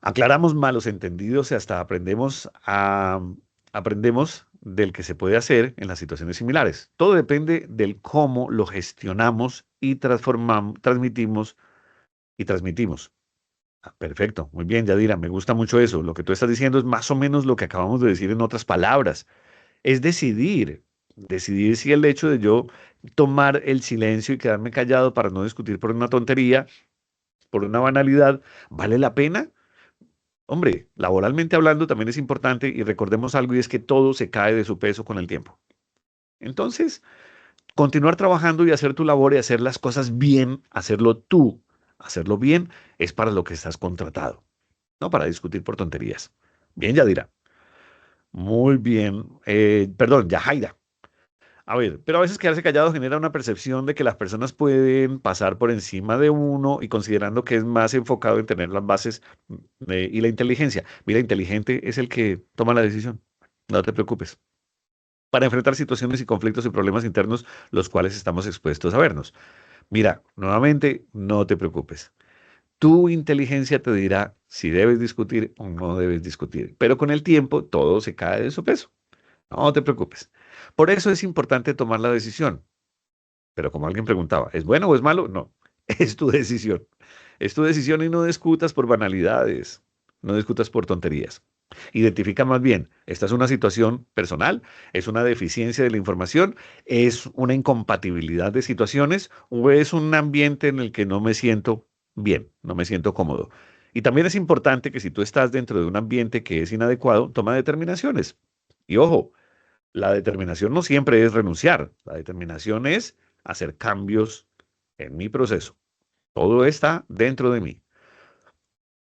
Aclaramos malos entendidos y hasta aprendemos del que se puede hacer en las situaciones similares. Todo depende del cómo lo gestionamos y transformamos, transmitimos. Ah, perfecto, muy bien, Yadira, me gusta mucho eso. Lo que tú estás diciendo es más o menos lo que acabamos de decir en otras palabras. Es decidir si el hecho de yo tomar el silencio y quedarme callado para no discutir por una tontería, por una banalidad, ¿vale la pena? Hombre, laboralmente hablando también es importante y recordemos algo y es que todo se cae de su peso con el tiempo. Entonces, continuar trabajando y hacer tu labor y hacer las cosas bien, hacerlo tú, hacerlo bien, es para lo que estás contratado, no para discutir por tonterías. Bien, Yadira. Muy bien. Perdón, Yajaira. A ver, pero a veces quedarse callado genera una percepción de que las personas pueden pasar por encima de uno y considerando que es más enfocado en tener las bases y la inteligencia. Mira, inteligente es el que toma la decisión. No te preocupes. Para enfrentar situaciones y conflictos y problemas internos, los cuales estamos expuestos a vernos. Mira, nuevamente, no te preocupes. Tu inteligencia te dirá si debes discutir o no debes discutir, pero con el tiempo todo se cae de su peso. No te preocupes. Por eso es importante tomar la decisión. Pero como alguien preguntaba, ¿es bueno o es malo? No, es tu decisión. Es tu decisión y no discutas por banalidades, no discutas por tonterías. Identifica más bien, esta es una situación personal, es una deficiencia de la información, es una incompatibilidad de situaciones o es un ambiente en el que no me siento bien, no me siento cómodo. Y también es importante que si tú estás dentro de un ambiente que es inadecuado, toma determinaciones. Y ojo, la determinación no siempre es renunciar, la determinación es hacer cambios en mi proceso. Todo está dentro de mí.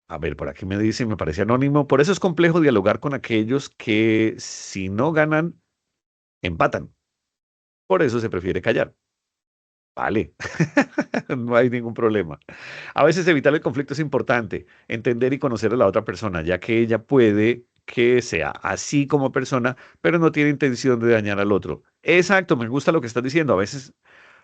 A ver, por aquí me dice, me parece anónimo. Por eso es complejo dialogar con aquellos que si no ganan, empatan. Por eso se prefiere callar. Vale, no hay ningún problema. A veces evitar el conflicto es importante, entender y conocer a la otra persona, ya que ella puede que sea así como persona, pero no tiene intención de dañar al otro. Exacto, me gusta lo que estás diciendo. A veces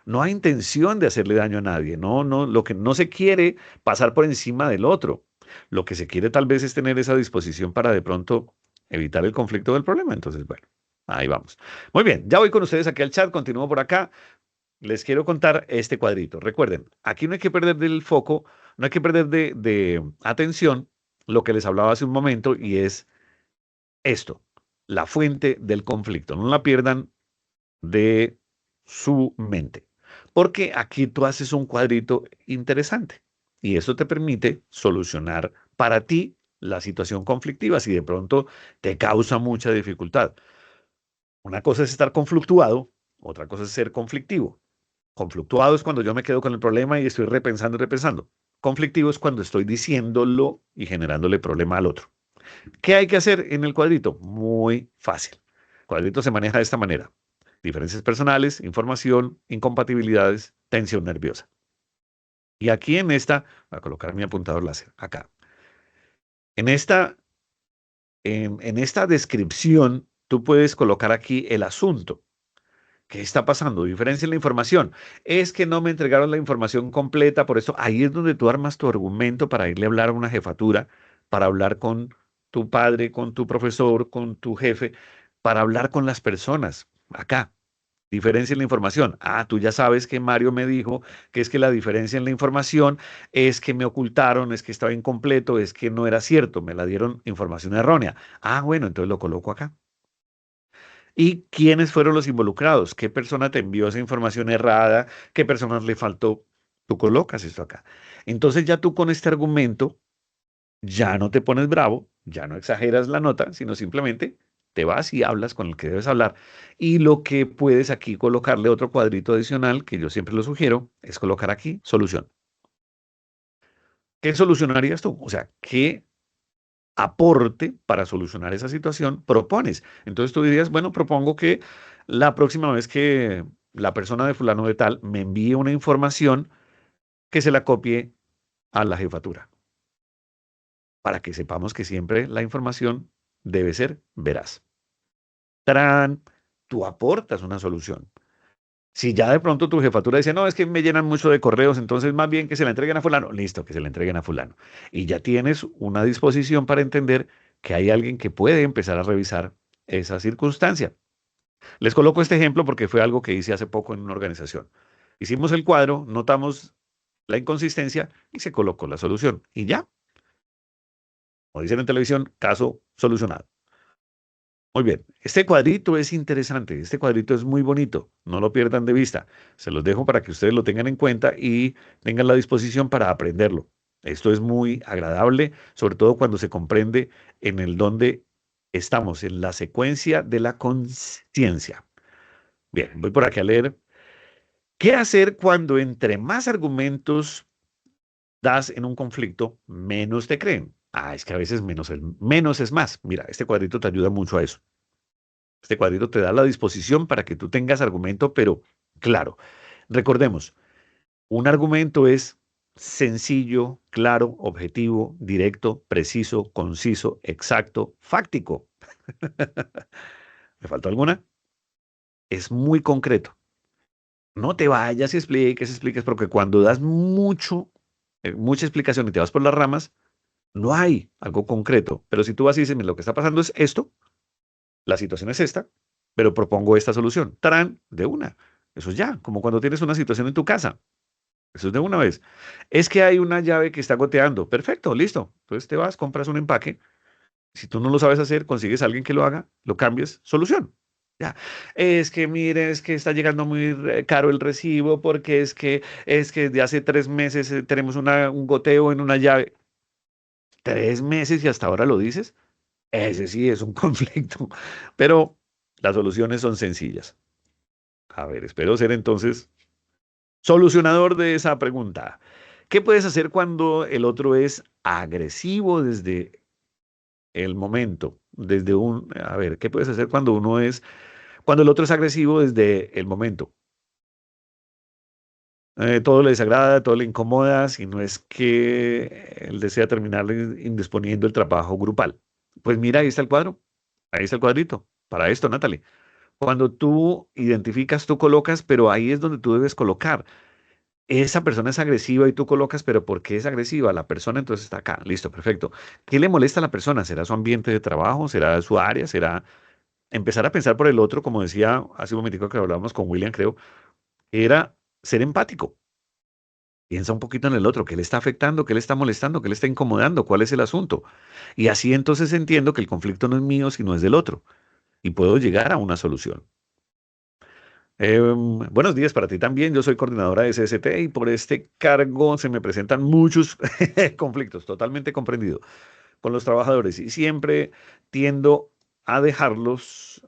no hay intención de hacerle daño a nadie, no, no, lo que no se quiere pasar por encima del otro. Lo que se quiere tal vez es tener esa disposición para de pronto evitar el conflicto del problema. Entonces, bueno, ahí vamos. Muy bien, ya voy con ustedes aquí al chat, continúo por acá. Les quiero contar este cuadrito. Recuerden, aquí no hay que perder del foco, no hay que perder de atención lo que les hablaba hace un momento y es esto, la fuente del conflicto. No la pierdan de su mente. Porque aquí tú haces un cuadrito interesante y eso te permite solucionar para ti la situación conflictiva si de pronto te causa mucha dificultad. Una cosa es estar conflictuado, otra cosa es ser conflictivo. Conflictuado es cuando yo me quedo con el problema y estoy repensando y repensando. Conflictivo es cuando estoy diciéndolo y generándole problema al otro. ¿Qué hay que hacer en el cuadrito? Muy fácil. El cuadrito se maneja de esta manera. Diferencias personales, información, incompatibilidades, tensión nerviosa. Y aquí en esta, voy a colocar mi apuntador láser, acá. En esta, en esta descripción, tú puedes colocar aquí el asunto. ¿Qué está pasando? Diferencia en la información. Es que no me entregaron la información completa, por eso ahí es donde tú armas tu argumento para irle a hablar a una jefatura, para hablar con tu padre, con tu profesor, con tu jefe, para hablar con las personas. Acá, diferencia en la información. Ah, tú ya sabes que Mario me dijo que es que la diferencia en la información es que me ocultaron, es que estaba incompleto, es que no era cierto, me la dieron información errónea. Ah, bueno, entonces lo coloco acá. ¿Y quiénes fueron los involucrados? ¿Qué persona te envió esa información errada? ¿Qué personas le faltó? Tú colocas esto acá. Entonces ya tú con este argumento ya no te pones bravo, ya no exageras la nota, sino simplemente te vas y hablas con el que debes hablar. Y lo que puedes aquí colocarle otro cuadrito adicional, que yo siempre lo sugiero, es colocar aquí solución. ¿Qué solucionarías tú? O sea, ¿qué aporte para solucionar esa situación propones? Entonces tú dirías, bueno, propongo que la próxima vez que la persona de fulano de tal me envíe una información, que se la copie a la jefatura, para que sepamos que siempre la información debe ser veraz. ¡Tarán! Tú aportas una solución. Si ya de pronto tu jefatura dice, no, es que me llenan mucho de correos, entonces más bien que se la entreguen a fulano, listo, que se la entreguen a fulano. Y ya tienes una disposición para entender que hay alguien que puede empezar a revisar esa circunstancia. Les coloco este ejemplo porque fue algo que hice hace poco en una organización. Hicimos el cuadro, notamos la inconsistencia y se colocó la solución. Y ya, como dicen en televisión, caso solucionado. Muy bien, este cuadrito es interesante, este cuadrito es muy bonito, no lo pierdan de vista. Se los dejo para que ustedes lo tengan en cuenta y tengan la disposición para aprenderlo. Esto es muy agradable, sobre todo cuando se comprende en el donde estamos, en la secuencia de la conciencia. Bien, voy por aquí a leer. ¿Qué hacer cuando entre más argumentos das en un conflicto, menos te creen? Ah, es que a veces menos es más. Mira, este cuadrito te ayuda mucho a eso. Este cuadrito te da la disposición para que tú tengas argumento, pero claro, recordemos, un argumento es sencillo, claro, objetivo, directo, preciso, conciso, exacto, fáctico. ¿Me faltó alguna? Es muy concreto. No te vayas y expliques, porque cuando das mucha explicación y te vas por las ramas, no hay algo concreto. Pero si tú vas y dices, "Mira, lo que está pasando es esto, la situación es esta, pero propongo esta solución. Tarán, de una. Eso es ya, como cuando tienes una situación en tu casa. Eso es de una vez. Es que hay una llave que está goteando. Perfecto, listo. Entonces te vas, compras un empaque. Si tú no lo sabes hacer, consigues a alguien que lo haga, lo cambies, solución. Ya. Es que mire, es que está llegando muy caro el recibo porque es que de hace 3 meses tenemos un goteo en una llave. 3 meses y hasta ahora lo dices. Ese sí es un conflicto, pero las soluciones son sencillas. A ver, espero ser entonces solucionador de esa pregunta. ¿Qué puedes hacer cuando el otro es agresivo desde el momento, a ver, ¿qué puedes hacer cuando el otro es agresivo desde el momento? Todo le desagrada, todo le incomoda, si no es que él desea terminar indisponiendo el trabajo grupal. Pues mira, ahí está el cuadro, ahí está el cuadrito. Para esto, Natalie. Cuando tú identificas, tú colocas, pero ahí es donde tú debes colocar. Esa persona es agresiva y tú colocas, pero ¿por qué es agresiva? La persona entonces está acá. Listo, perfecto. ¿Qué le molesta a la persona? ¿Será su ambiente de trabajo? ¿Será su área? ¿Será empezar a pensar por el otro? Como decía hace un momentico que hablábamos con William, creo, era ser empático. Piensa un poquito en el otro, qué le está afectando, qué le está molestando, qué le está incomodando, cuál es el asunto. Y así entonces entiendo que el conflicto no es mío, sino es del otro. Y puedo llegar a una solución. Buenos días para ti también. Yo soy coordinadora de SST y por este cargo se me presentan muchos conflictos, totalmente comprendido, con los trabajadores y siempre tiendo a dejarlos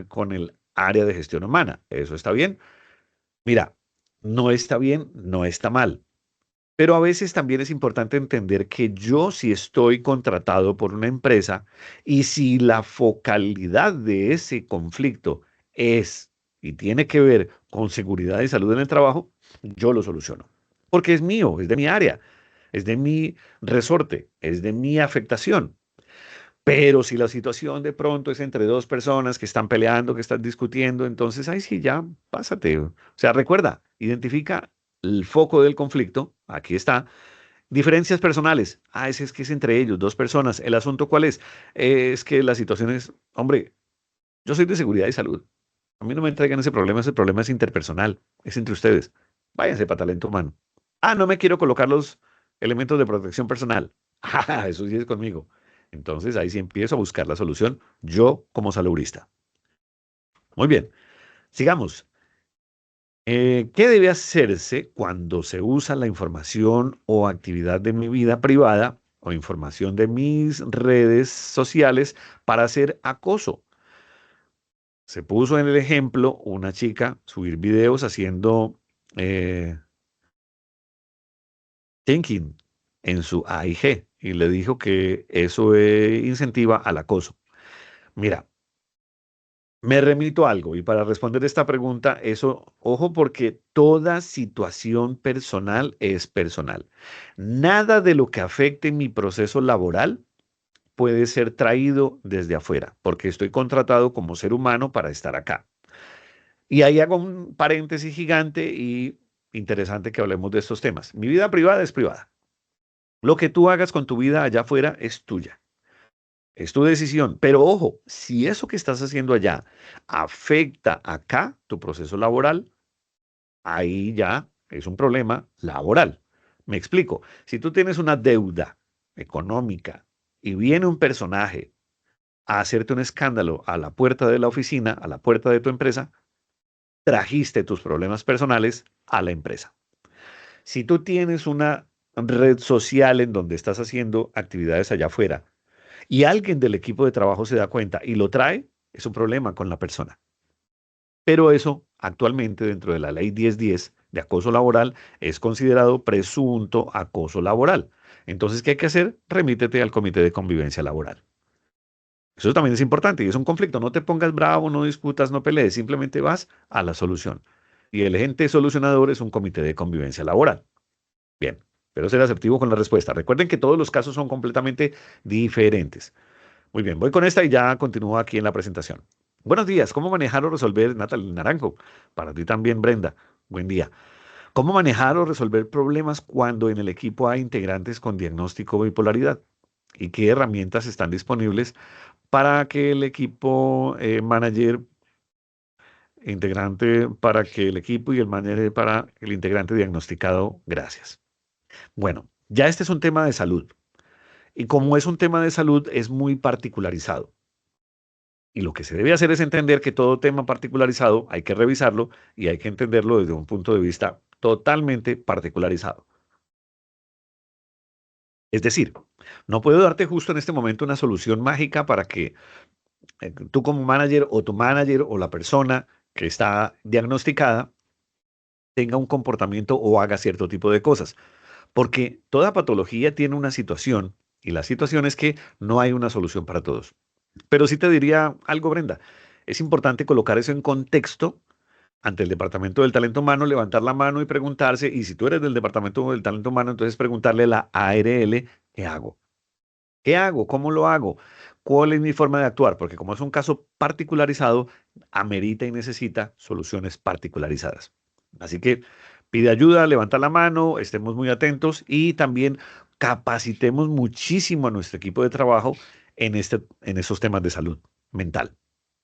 con el área de gestión humana. ¿Eso está bien? Mira, no está bien, no está mal. Pero a veces también es importante entender que yo si estoy contratado por una empresa y si la focalidad de ese conflicto es y tiene que ver con seguridad y salud en el trabajo, yo lo soluciono. Porque es mío, es de mi área, es de mi resorte, es de mi afectación. Pero si la situación de pronto es entre dos personas que están peleando, que están discutiendo, entonces ahí sí ya pásate. O sea, recuerda, identifica el foco del conflicto, aquí está. Diferencias personales. Ah, ese es que es entre ellos, dos personas. ¿El asunto cuál es? Es que la situación es, hombre, yo soy de seguridad y salud. A mí no me entregan ese problema es interpersonal, es entre ustedes. Váyanse para talento humano. Ah, no me quiero colocar los elementos de protección personal. Ah, eso sí es conmigo. Entonces ahí sí empiezo a buscar la solución yo como salubrista. Muy bien, sigamos. ¿Qué debe hacerse cuando se usa la información o actividad de mi vida privada o información de mis redes sociales para hacer acoso? Se puso en el ejemplo una chica subir videos haciendo eh, thinking en su AIG y le dijo que eso incentiva al acoso. Mira, me remito a algo y para responder esta pregunta, eso, ojo, porque toda situación personal es personal. Nada de lo que afecte mi proceso laboral puede ser traído desde afuera, porque estoy contratado como ser humano para estar acá. Y ahí hago un paréntesis gigante y interesante que hablemos de estos temas. Mi vida privada es privada. Lo que tú hagas con tu vida allá afuera es tuya. Es tu decisión. Pero ojo, si eso que estás haciendo allá afecta acá tu proceso laboral, ahí ya es un problema laboral. Me explico. Si tú tienes una deuda económica y viene un personaje a hacerte un escándalo a la puerta de la oficina, a la puerta de tu empresa, trajiste tus problemas personales a la empresa. Si tú tienes una red social en donde estás haciendo actividades allá afuera y alguien del equipo de trabajo se da cuenta y lo trae, es un problema con la persona. Pero eso actualmente dentro de la ley 1010 de acoso laboral es considerado presunto acoso laboral. Entonces, ¿qué hay que hacer? Remítete al comité de convivencia laboral. Eso también es importante y es un conflicto. No te pongas bravo, no discutas, no pelees, simplemente vas a la solución. Y el ente solucionador es un comité de convivencia laboral. Bien, pero ser asertivo con la respuesta. Recuerden que todos los casos son completamente diferentes. Muy bien, voy con esta y ya continúo aquí en la presentación. Buenos días, ¿cómo manejar o resolver, Natalie Naranjo? Para ti también, Brenda. Buen día. ¿Cómo manejar o resolver problemas cuando en el equipo hay integrantes con diagnóstico de bipolaridad? ¿Y qué herramientas están disponibles para que el equipo manager integrante, para que el equipo y el manager para el integrante diagnosticado? Gracias. Bueno, ya este es un tema de salud. Y como es un tema de salud, es muy particularizado. Y lo que se debe hacer es entender que todo tema particularizado hay que revisarlo y hay que entenderlo desde un punto de vista totalmente particularizado. Es decir, no puedo darte justo en este momento una solución mágica para que tú como manager o tu manager o la persona que está diagnosticada tenga un comportamiento o haga cierto tipo de cosas. Porque toda patología tiene una situación y la situación es que no hay una solución para todos. Pero sí te diría algo, Brenda. Es importante colocar eso en contexto ante el Departamento del Talento Humano, levantar la mano y preguntarse, y si tú eres del Departamento del Talento Humano, entonces preguntarle a la ARL, ¿qué hago? ¿Qué hago? ¿Cómo lo hago? ¿Cuál es mi forma de actuar? Porque como es un caso particularizado, amerita y necesita soluciones particularizadas. Así que pide ayuda, levanta la mano, estemos muy atentos y también capacitemos muchísimo a nuestro equipo de trabajo en esos temas de salud mental,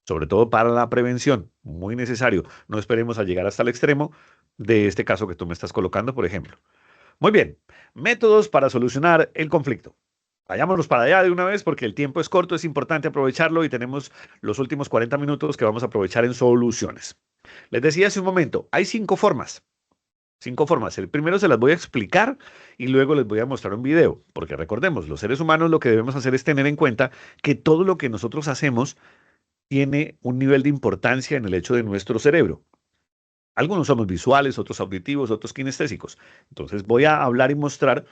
sobre todo para la prevención, muy necesario. No esperemos a llegar hasta el extremo de este caso que tú me estás colocando, por ejemplo. Muy bien, métodos para solucionar el conflicto. Vayámonos para allá de una vez porque el tiempo es corto, es importante aprovecharlo y tenemos los últimos 40 minutos que vamos a aprovechar en soluciones. Les decía hace un momento, hay cinco formas. Cinco formas. El primero se las voy a explicar y luego les voy a mostrar un video, porque recordemos, los seres humanos lo que debemos hacer es tener en cuenta que todo lo que nosotros hacemos tiene un nivel de importancia en el hecho de nuestro cerebro. Algunos somos visuales, otros auditivos, otros kinestésicos. Entonces voy a hablar y mostrar,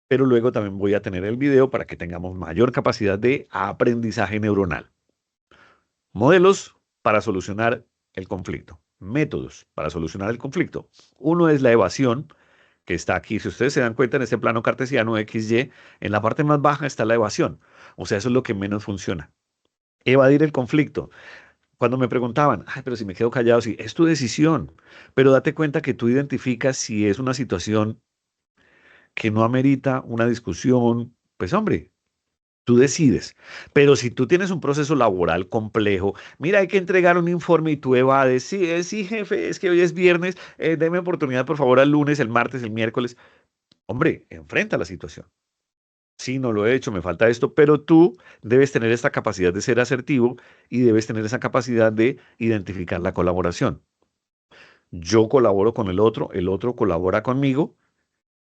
pero luego también voy a tener el video para que tengamos mayor capacidad de aprendizaje neuronal. Modelos para solucionar el conflicto. Métodos para solucionar el conflicto. Uno es la evasión, que está aquí. Si ustedes se dan cuenta en este plano cartesiano XY, en la parte más baja está la evasión. O sea, eso es lo que menos funciona. Evadir el conflicto. Cuando me preguntaban, ay, pero si me quedo callado, sí, es tu decisión. Pero date cuenta que tú identificas si es una situación que no amerita una discusión, pues hombre, tú decides. Pero si tú tienes un proceso laboral complejo, mira, hay que entregar un informe y tú evades, sí, sí, jefe, es que hoy es viernes, deme oportunidad, por favor, el lunes, el martes, el miércoles. Hombre, enfrenta la situación. Sí, no lo he hecho, me falta esto, pero tú debes tener esta capacidad de ser asertivo y debes tener esa capacidad de identificar la colaboración. Yo colaboro con el otro colabora conmigo.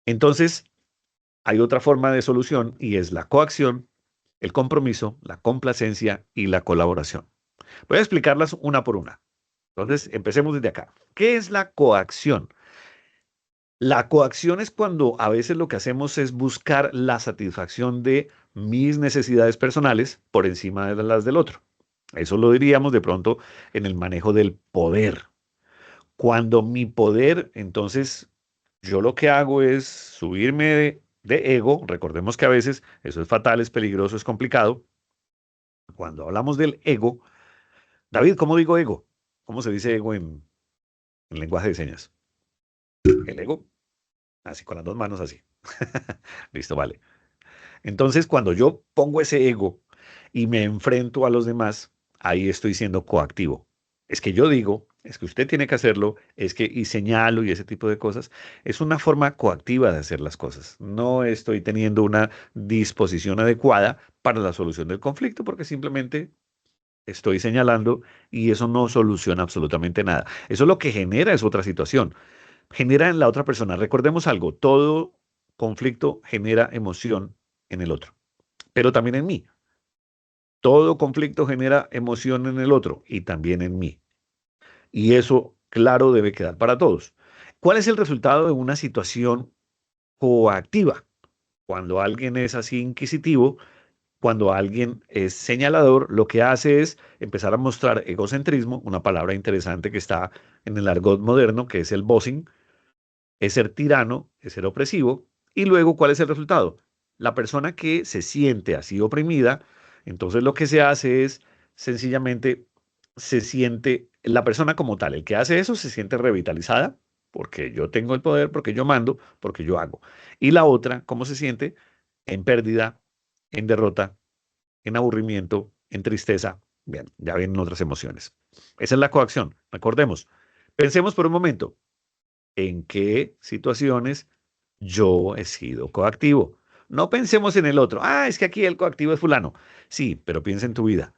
Entonces, hay otra forma de solución y es la coacción, el compromiso, la complacencia y la colaboración. Voy a explicarlas una por una. Entonces, empecemos desde acá. ¿Qué es la coacción? La coacción es cuando a veces lo que hacemos es buscar la satisfacción de mis necesidades personales por encima de las del otro. Eso lo diríamos de pronto en el manejo del poder. Cuando mi poder, entonces, yo lo que hago es subirme de ego. Recordemos que a veces eso es fatal, es peligroso, es complicado. Cuando hablamos del ego, David, ¿cómo digo ego? ¿Cómo se dice ego en lenguaje de señas? El ego, así con las dos manos así. Listo, vale. Entonces, cuando yo pongo ese ego y me enfrento a los demás, ahí estoy siendo coactivo. Es que yo digo, es que usted tiene que hacerlo, es que y señalo y ese tipo de cosas. Es una forma coactiva de hacer las cosas. No estoy teniendo una disposición adecuada para la solución del conflicto porque simplemente estoy señalando y eso no soluciona absolutamente nada. Eso lo que genera es otra situación. Genera en la otra persona. Recordemos algo, todo conflicto genera emoción en el otro, pero también en mí. Todo conflicto genera emoción en el otro y también en mí. Y eso, claro, debe quedar para todos. ¿Cuál es el resultado de una situación coactiva? Cuando alguien es así inquisitivo, cuando alguien es señalador, lo que hace es empezar a mostrar egocentrismo, una palabra interesante que está en el argot moderno, que es el bossing, es ser tirano, es ser opresivo. Y luego, ¿cuál es el resultado? La persona que se siente así oprimida, entonces lo que se hace es sencillamente se siente, la persona como tal, el que hace eso se siente revitalizada porque yo tengo el poder, porque yo mando, porque yo hago. Y la otra, ¿cómo se siente? En pérdida, en derrota, en aburrimiento, en tristeza. Bien, ya vienen otras emociones. Esa es la coacción. Recordemos, pensemos por un momento en qué situaciones yo he sido coactivo. No pensemos en el otro. Ah, es que aquí el coactivo es fulano. Sí, pero piensa en tu vida.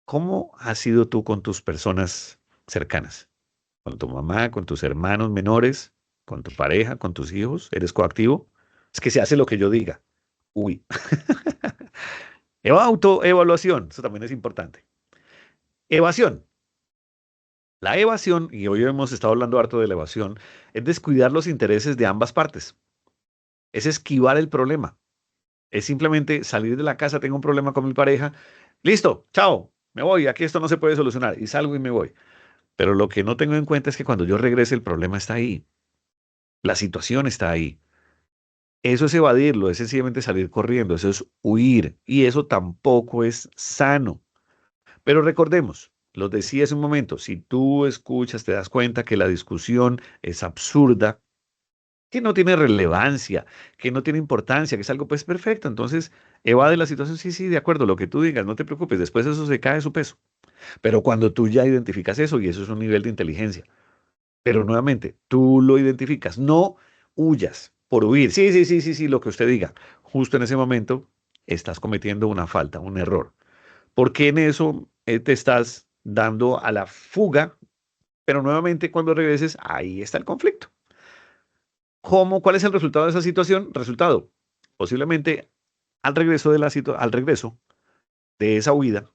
¿Cómo has sido tú con tus personas cercanas? ¿Con tu mamá, con tus hermanos menores, con tu pareja, con tus hijos? ¿Eres coactivo? Es que se hace lo que yo diga. Uy. Autoevaluación, eso también es importante. Evasión. La evasión, y hoy hemos estado hablando harto de la evasión, es descuidar los intereses de ambas partes. Es esquivar el problema. Es simplemente salir de la casa, tengo un problema con mi pareja, listo, chao, me voy, aquí esto no se puede solucionar y salgo y me voy. Pero lo que no tengo en cuenta es que cuando yo regrese el problema está ahí, la situación está ahí. Eso es evadirlo, es sencillamente salir corriendo, eso es huir y eso tampoco es sano. Pero recordemos, lo decía hace un momento, si tú escuchas, te das cuenta que la discusión es absurda, que no tiene relevancia, que no tiene importancia, que es algo pues perfecto, entonces evade la situación, sí, sí, de acuerdo, lo que tú digas, no te preocupes, después eso se cae de su peso. Pero cuando tú ya identificas eso, y eso es un nivel de inteligencia, pero nuevamente, tú lo identificas, no huyas por huir, sí, sí, sí, sí, sí, lo que usted diga, justo en ese momento estás cometiendo una falta, un error, porque en eso te estás dando a la fuga, pero nuevamente cuando regreses, ahí está el conflicto. ¿Cómo, cuál es el resultado de esa situación? Resultado, posiblemente al regreso de al regreso de esa huida,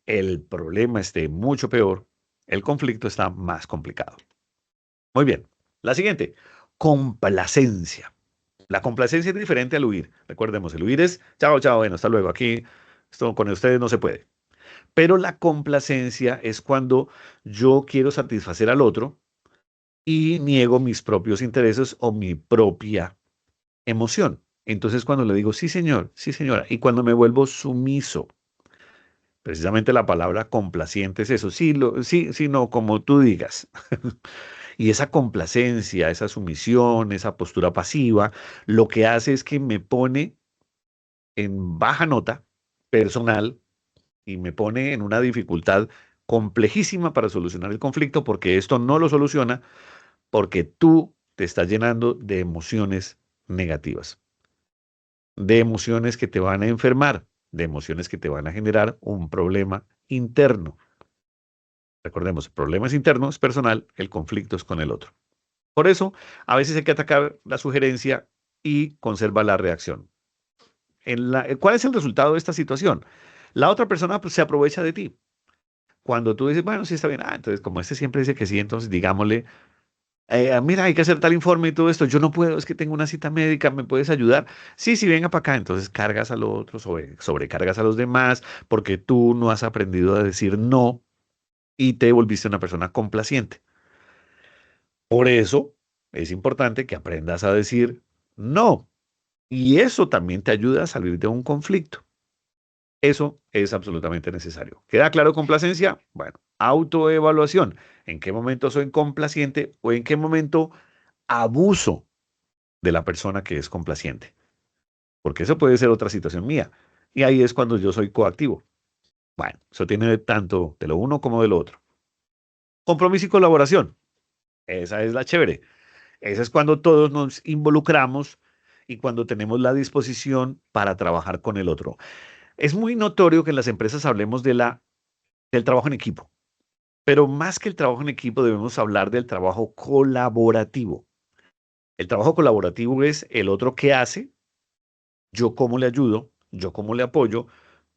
el problema esté mucho peor, el conflicto está más complicado. Muy bien. La siguiente, complacencia. La complacencia es diferente al huir. Recordemos, el huir es, chao, chao, bueno, hasta luego, aquí, esto con ustedes no se puede. Pero la complacencia es cuando yo quiero satisfacer al otro y niego mis propios intereses o mi propia emoción. Entonces, cuando le digo, sí, señor, sí, señora, y cuando me vuelvo sumiso, precisamente la palabra complaciente es eso, sí, sí, sí, no, como tú digas. Y esa complacencia, esa sumisión, esa postura pasiva, lo que hace es que me pone en baja nota personal y me pone en una dificultad complejísima para solucionar el conflicto porque esto no lo soluciona porque tú te estás llenando de emociones negativas, de emociones que te van a enfermar, de emociones que te van a generar un problema interno. Recordemos, el problema es interno, es personal, el conflicto es con el otro. Por eso, a veces hay que atacar la sugerencia y conservar la reacción. ¿Cuál es el resultado de esta situación? La otra persona pues, se aprovecha de ti. Cuando tú dices, bueno, sí está bien, entonces como este siempre dice que sí, entonces digámosle, mira, hay que hacer tal informe y todo esto, yo no puedo, es que tengo una cita médica, ¿me puedes ayudar? Sí, sí, venga para acá, entonces cargas al otro, sobrecargas a los demás, porque tú no has aprendido a decir no y te volviste una persona complaciente. Por eso es importante que aprendas a decir no. Y eso también te ayuda a salir de un conflicto. Eso es absolutamente necesario. ¿Queda claro complacencia? Bueno, autoevaluación. ¿En qué momento soy complaciente o en qué momento abuso de la persona que es complaciente? Porque eso puede ser otra situación mía. Y ahí es cuando yo soy coactivo. Bueno, eso tiene tanto de lo uno como de lo otro. Compromiso y colaboración. Esa es la chévere. Esa es cuando todos nos involucramos y cuando tenemos la disposición para trabajar con el otro. Es muy notorio que en las empresas hablemos del trabajo en equipo, pero más que el trabajo en equipo debemos hablar del trabajo colaborativo. El trabajo colaborativo es el otro qué hace, yo cómo le ayudo, yo cómo le apoyo,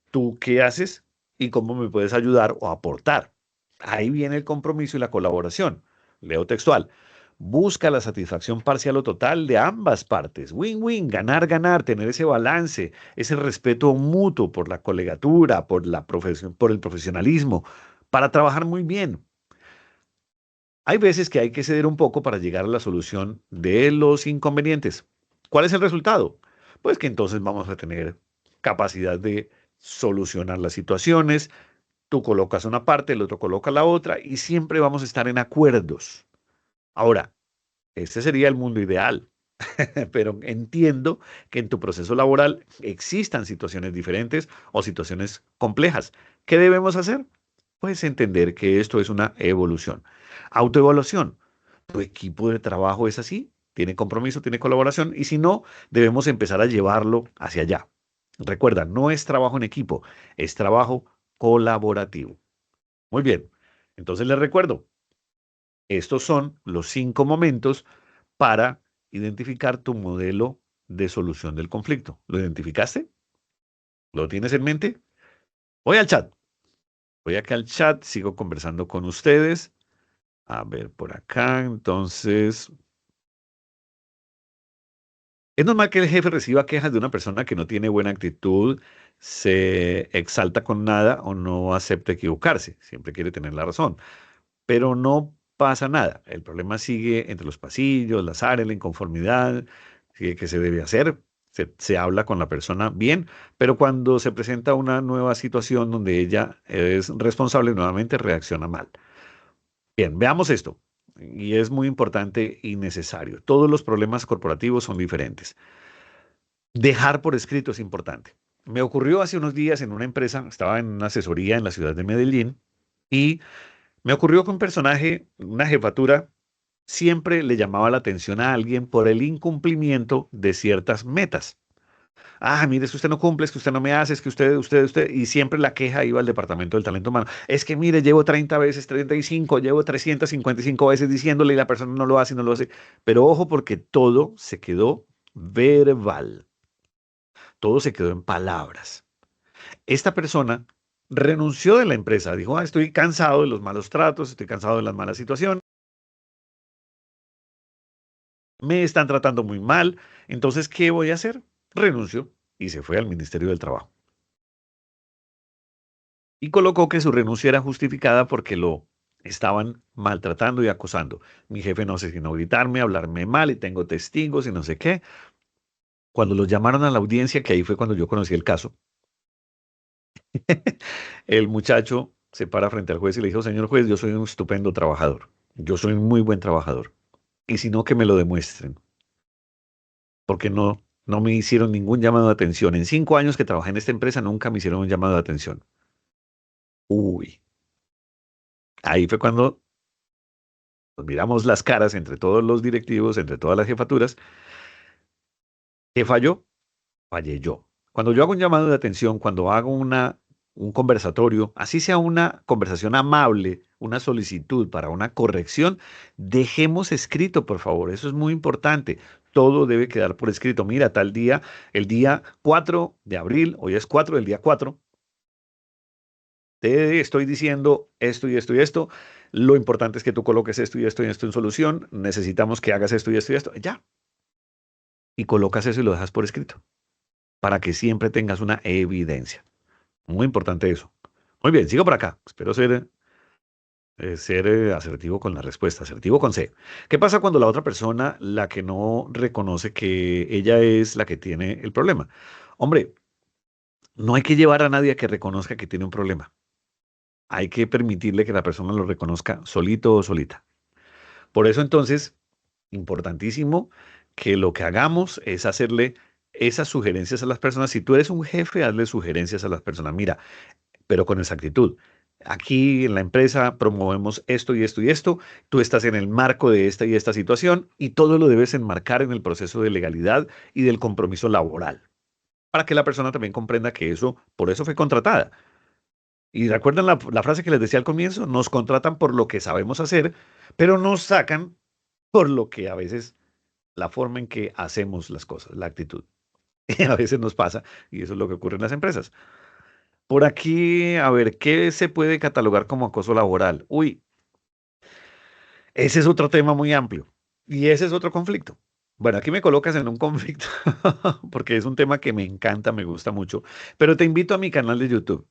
tú qué haces y cómo me puedes ayudar o aportar. Ahí viene el compromiso y la colaboración. Leo textual. Busca la satisfacción parcial o total de ambas partes. Win-win, ganar, ganar, tener ese balance, ese respeto mutuo por la colegatura, por la profesión, por el profesionalismo, para trabajar muy bien. Hay veces que hay que ceder un poco para llegar a la solución de los inconvenientes. ¿Cuál es el resultado? Pues que entonces vamos a tener capacidad de solucionar las situaciones. Tú colocas una parte, el otro coloca la otra y siempre vamos a estar en acuerdos. Ahora, este sería el mundo ideal, pero entiendo que en tu proceso laboral existan situaciones diferentes o situaciones complejas. ¿Qué debemos hacer? Pues entender que esto es una evolución. Autoevaluación. ¿Tu equipo de trabajo es así? ¿Tiene compromiso? ¿Tiene colaboración? Y si no, debemos empezar a llevarlo hacia allá. Recuerda, no es trabajo en equipo, es trabajo colaborativo. Muy bien. Entonces les recuerdo, estos son los 5 momentos para identificar tu modelo de solución del conflicto. ¿Lo identificaste? ¿Lo tienes en mente? Voy al chat. Voy acá al chat, sigo conversando con ustedes. A ver, por acá, entonces, es normal que el jefe reciba quejas de una persona que no tiene buena actitud, se exalta con nada o no acepta equivocarse. Siempre quiere tener la razón. Pero no pasa nada. El problema sigue entre los pasillos, las áreas, la inconformidad, sigue que se debe hacer. Se habla con la persona bien, pero cuando se presenta una nueva situación donde ella es responsable, nuevamente reacciona mal. Bien, veamos esto. Y es muy importante y necesario. Todos los problemas corporativos son diferentes. Dejar por escrito es importante. Me ocurrió hace unos días en una empresa, estaba en una asesoría en la ciudad de Medellín y me ocurrió que un personaje, una jefatura, siempre le llamaba la atención a alguien por el incumplimiento de ciertas metas. Ah, mire, es que usted no cumple, es que usted no me hace, es que usted, y siempre la queja iba al departamento del talento humano. Es que mire, llevo 30 veces, 35, llevo 355 veces diciéndole y la persona no lo hace y no lo hace. Pero ojo porque todo se quedó verbal, todo se quedó en palabras. Esta persona renunció de la empresa, dijo, estoy cansado de los malos tratos, estoy cansado de las malas situaciones, me están tratando muy mal, entonces, ¿qué voy a hacer? Renunció y se fue al Ministerio del Trabajo. Y colocó que su renuncia era justificada porque lo estaban maltratando y acosando. Mi jefe no sé sino gritarme, hablarme mal y tengo testigos y no sé qué. Cuando los llamaron a la audiencia, que ahí fue cuando yo conocí el caso, el muchacho se para frente al juez y le dijo, señor juez, yo soy un estupendo trabajador. Yo soy un muy buen trabajador. Y si no, que me lo demuestren. Porque no me hicieron ningún llamado de atención. En 5 años que trabajé en esta empresa, nunca me hicieron un llamado de atención. Uy, ahí fue cuando nos miramos las caras entre todos los directivos, entre todas las jefaturas. ¿Qué falló? Fallé yo. Cuando yo hago un llamado de atención, cuando hago un conversatorio, así sea una conversación amable, una solicitud para una corrección, dejemos escrito, por favor. Eso es muy importante. Todo debe quedar por escrito. Mira, tal día, el día 4 de abril, hoy es 4 del día 4, te estoy diciendo esto y esto y esto. Lo importante es que tú coloques esto y esto y esto en solución. Necesitamos que hagas esto y esto y esto. Ya. Y colocas eso y lo dejas por escrito para que siempre tengas una evidencia. Muy importante eso. Muy bien, sigo por acá. Espero ser asertivo con la respuesta, asertivo con C. ¿Qué pasa cuando la otra persona, la que no reconoce que ella es la que tiene el problema? Hombre, no hay que llevar a nadie a que reconozca que tiene un problema. Hay que permitirle que la persona lo reconozca solito o solita. Por eso entonces, importantísimo que lo que hagamos es hacerle esas sugerencias a las personas. Si tú eres un jefe, hazle sugerencias a las personas. Mira, pero con exactitud. Aquí en la empresa promovemos esto y esto y esto. Tú estás en el marco de esta y esta situación y todo lo debes enmarcar en el proceso de legalidad y del compromiso laboral para que la persona también comprenda que eso, por eso fue contratada. Y recuerdan la frase que les decía al comienzo, nos contratan por lo que sabemos hacer, pero nos sacan por lo que a veces la forma en que hacemos las cosas, la actitud. A veces nos pasa y eso es lo que ocurre en las empresas. Por aquí, a ver, ¿qué se puede catalogar como acoso laboral? Uy, ese es otro tema muy amplio y ese es otro conflicto. Bueno, aquí me colocas en un conflicto porque es un tema que me encanta, me gusta mucho, pero te invito a mi canal de YouTube.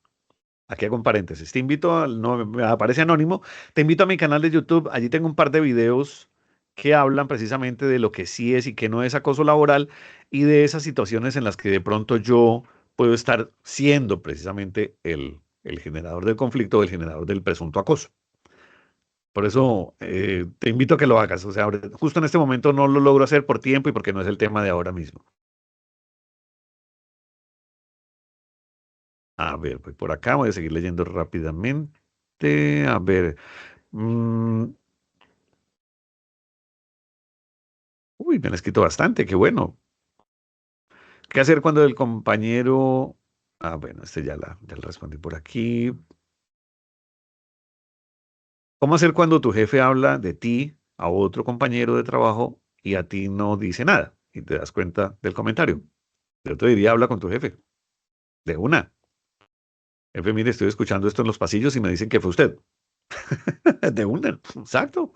Aquí hago un paréntesis. Te invito no me aparece anónimo, te invito a mi canal de YouTube. Allí tengo un par de videos que hablan precisamente de lo que sí es y que no es acoso laboral y de esas situaciones en las que de pronto yo puedo estar siendo precisamente el generador del conflicto o el generador del presunto acoso. Por eso te invito a que lo hagas. O sea, justo en este momento no lo logro hacer por tiempo y porque no es el tema de ahora mismo. A ver, voy por acá, voy a seguir leyendo rápidamente. A ver. mm, Uy, me han escrito bastante, qué bueno. ¿Qué hacer cuando el compañero... Ah, bueno, este ya la respondí por aquí. ¿Cómo hacer cuando tu jefe habla de ti a otro compañero de trabajo y a ti no dice nada y te das cuenta del comentario? Yo te diría, habla con tu jefe, de una. Jefe, mire, estoy escuchando esto en los pasillos y me dicen que fue usted. De una, exacto.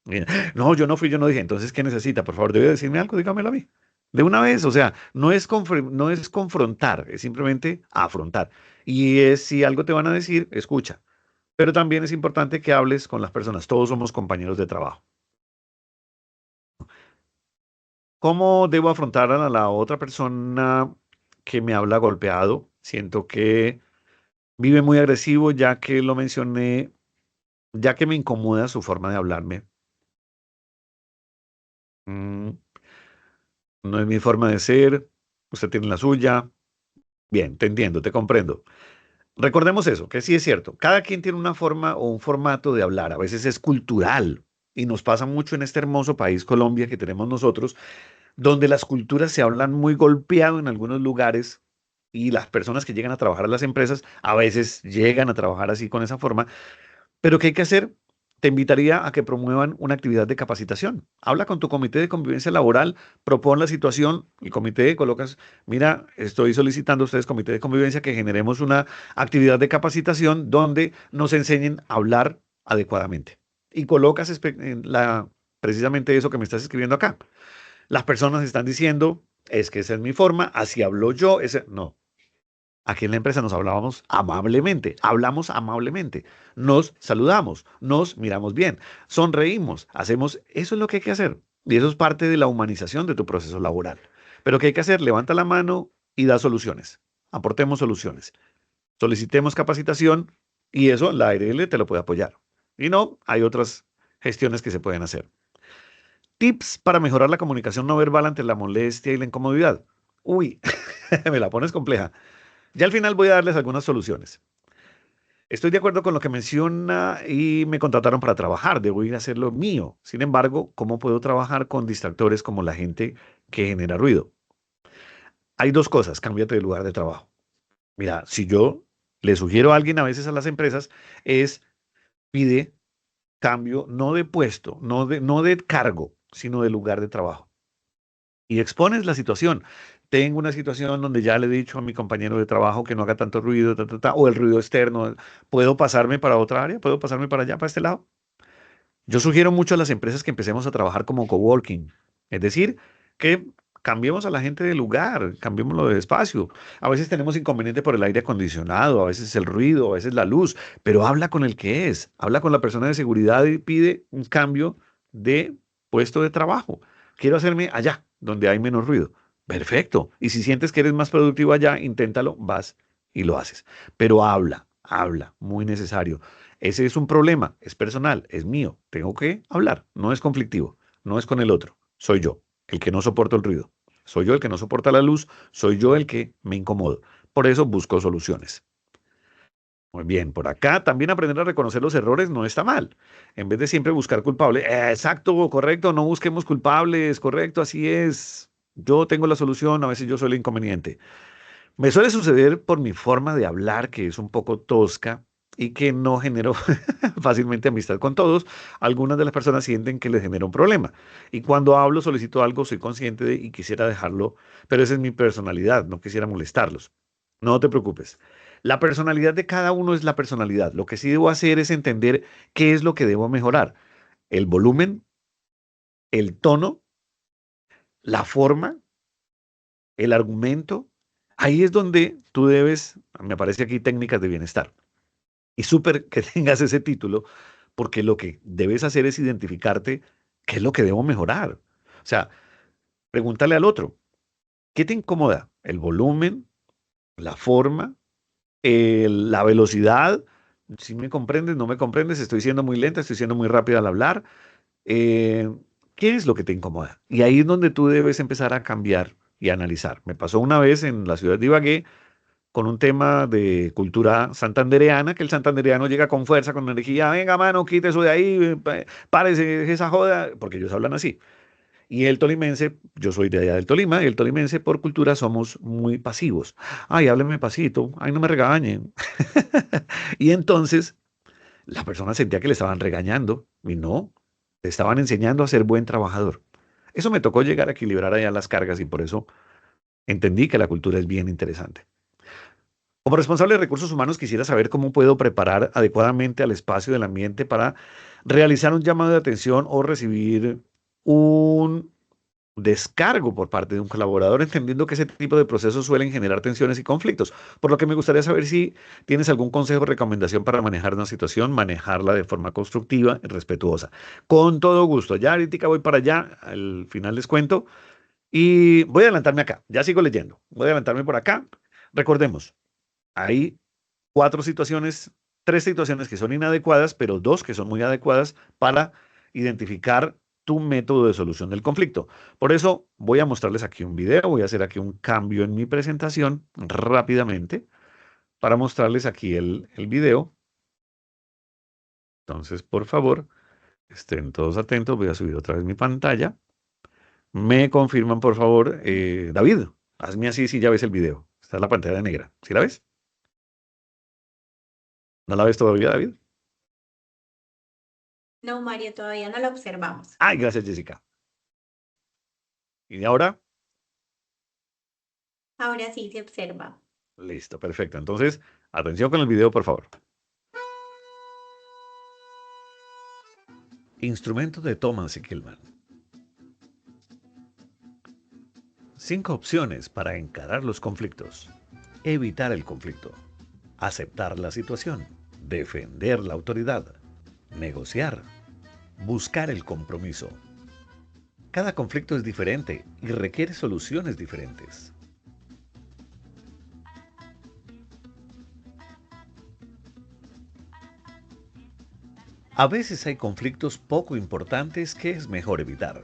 Mira, no, yo no fui, yo no dije, entonces, ¿qué necesita? Por favor, debe decirme algo, dígamelo a mí. De una vez, o sea, no es confrontar, es simplemente afrontar. Y es si algo te van a decir, escucha. Pero también es importante que hables con las personas. Todos somos compañeros de trabajo. ¿Cómo debo afrontar a la otra persona que me habla golpeado? Siento que vive muy agresivo, ya que lo mencioné, ya que me incomoda su forma de hablarme. Mm, no es mi forma de ser, usted tiene la suya. Bien, te entiendo, te comprendo. Recordemos eso, que sí es cierto. Cada quien tiene una forma o un formato de hablar. A veces es cultural y nos pasa mucho en este hermoso país, Colombia, que tenemos nosotros, donde las culturas se hablan muy golpeado en algunos lugares y las personas que llegan a trabajar a las empresas a veces llegan a trabajar así con esa forma. Pero ¿qué hay que hacer? Te invitaría a que promuevan una actividad de capacitación. Habla con tu comité de convivencia laboral, propon la situación, el comité colocas, mira, estoy solicitando a ustedes, comité de convivencia, que generemos una actividad de capacitación donde nos enseñen a hablar adecuadamente. Y colocas precisamente eso que me estás escribiendo acá. Las personas están diciendo, es que esa es mi forma, así hablo yo, no. Aquí en la empresa nos hablábamos amablemente, hablamos amablemente, nos saludamos, nos miramos bien, sonreímos, hacemos, eso es lo que hay que hacer. Y eso es parte de la humanización de tu proceso laboral. Pero ¿qué hay que hacer? Levanta la mano y da soluciones. Aportemos soluciones. Solicitemos capacitación y eso la ARL te lo puede apoyar. Y no, hay otras gestiones que se pueden hacer. Tips para mejorar la comunicación no verbal ante la molestia y la incomodidad. Uy, me la pones compleja. Ya al final voy a darles algunas soluciones. Estoy de acuerdo con lo que menciona y me contrataron para trabajar, debo ir a hacer lo mío. Sin embargo, ¿cómo puedo trabajar con distractores como la gente que genera ruido? Hay dos cosas, cámbiate de lugar de trabajo. Mira, si yo le sugiero a alguien a veces a las empresas, es pide cambio no de puesto, no de cargo, sino de lugar de trabajo. Y expones la situación. Tengo una situación donde ya le he dicho a mi compañero de trabajo que no haga tanto ruido, o el ruido externo. ¿Puedo pasarme para otra área? ¿Puedo pasarme para allá, para este lado? Yo sugiero mucho a las empresas que empecemos a trabajar como coworking. Es decir, que cambiemos a la gente de lugar, cambiémoslo de espacio. A veces tenemos inconveniente por el aire acondicionado, a veces el ruido, a veces la luz, pero habla con el que es, habla con la persona de seguridad y pide un cambio de puesto de trabajo. Quiero hacerme allá, donde hay menos ruido. Perfecto. Y si sientes que eres más productivo allá, inténtalo, vas y lo haces. Pero habla, muy necesario. Ese es un problema, es personal, es mío. Tengo que hablar, no es conflictivo, no es con el otro, soy yo, el que no soporto el ruido. Soy yo el que no soporta la luz, soy yo el que me incomodo. Por eso busco soluciones. Muy bien, por acá también aprender a reconocer los errores no está mal. En vez de siempre buscar culpable, exacto, correcto, no busquemos culpables, correcto, así es. Yo tengo la solución, a veces yo soy el inconveniente. Me suele suceder por mi forma de hablar, que es un poco tosca y que no genero fácilmente amistad con todos. Algunas de las personas sienten que les genera un problema. Y cuando hablo, solicito algo, soy consciente de y quisiera dejarlo, pero esa es mi personalidad, no quisiera molestarlos. No te preocupes. La personalidad de cada uno es la personalidad. Lo que sí debo hacer es entender qué es lo que debo mejorar. El volumen, el tono, la forma, el argumento. Ahí es donde tú debes, me aparece aquí técnicas de bienestar. Y súper que tengas ese título, porque lo que debes hacer es identificarte qué es lo que debo mejorar. O sea, pregúntale al otro, ¿qué te incomoda? ¿El volumen, la forma, la velocidad? Si me comprendes, no me comprendes, estoy siendo muy lenta, estoy siendo muy rápida al hablar. Eh, ¿Qué es lo que te incomoda? Y ahí es donde tú debes empezar a cambiar y analizar. Me pasó una vez en la ciudad de Ibagué con un tema de cultura santandereana, que el santandereano llega con fuerza, con energía, venga, mano, quite eso de ahí, párese esa joda, porque ellos hablan así. Y el tolimense, yo soy de allá del Tolima, y el tolimense por cultura somos muy pasivos. Ay, hábleme pasito, ay, no me regañen. Y entonces la persona sentía que le estaban regañando, y no, le estaban enseñando a ser buen trabajador. Eso me tocó llegar a equilibrar allá las cargas y por eso entendí que la cultura es bien interesante. Como responsable de recursos humanos, quisiera saber cómo puedo preparar adecuadamente al espacio del ambiente para realizar un llamado de atención o recibir un descargo por parte de un colaborador, entendiendo que ese tipo de procesos suelen generar tensiones y conflictos. Por lo que me gustaría saber si tienes algún consejo o recomendación para manejar una situación, manejarla de forma constructiva y respetuosa. Con todo gusto. Ya ahorita voy para allá, al final les cuento. Y voy a adelantarme acá. Ya sigo leyendo. Voy a adelantarme por acá. Recordemos, hay cuatro situaciones, tres situaciones que son inadecuadas, pero dos que son muy adecuadas para identificar tu método de solución del conflicto. Por eso voy a mostrarles aquí un video, voy a hacer aquí un cambio en mi presentación rápidamente para mostrarles aquí el video. Entonces, por favor, estén todos atentos, voy a subir otra vez mi pantalla. Me confirman, por favor, David, hazme así si ya ves el video. Está en la pantalla negra. ¿Sí la ves? ¿No la ves todavía, David? No, Mario, todavía no lo observamos. Ay, gracias, Jessica. ¿Y ahora? Ahora sí se observa. Listo, perfecto. Entonces, atención con el video, por favor. Instrumento de Thomas y Killman. 5 opciones para encarar los conflictos. Evitar el conflicto. Aceptar la situación. Defender la autoridad. Negociar. Buscar el compromiso. Cada conflicto es diferente y requiere soluciones diferentes. A veces hay conflictos poco importantes que es mejor evitar.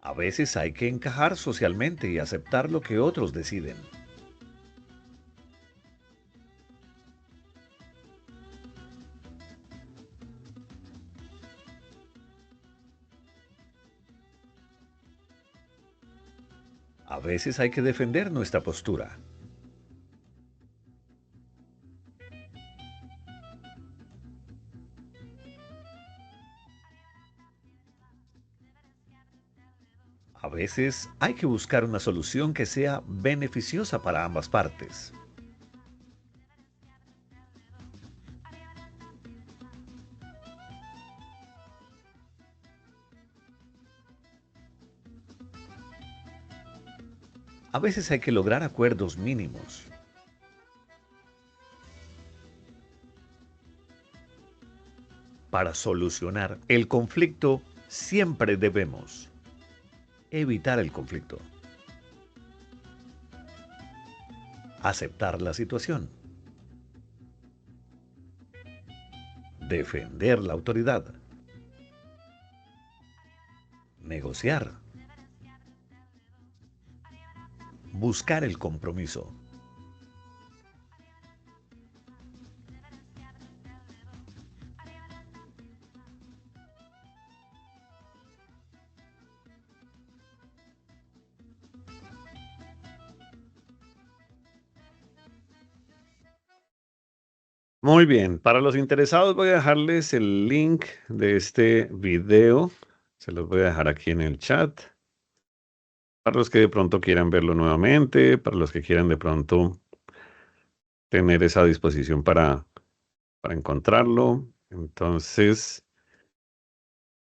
A veces hay que encajar socialmente y aceptar lo que otros deciden. A veces hay que defender nuestra postura. A veces hay que buscar una solución que sea beneficiosa para ambas partes. A veces hay que lograr acuerdos mínimos. Para solucionar el conflicto, siempre debemos evitar el conflicto, aceptar la situación, defender la autoridad, negociar, buscar el compromiso. Muy bien, para los interesados voy a dejarles el link de este video. Se los voy a dejar aquí en el chat. Para los que de pronto quieran verlo nuevamente, para los que quieran de pronto tener esa disposición para encontrarlo. Entonces,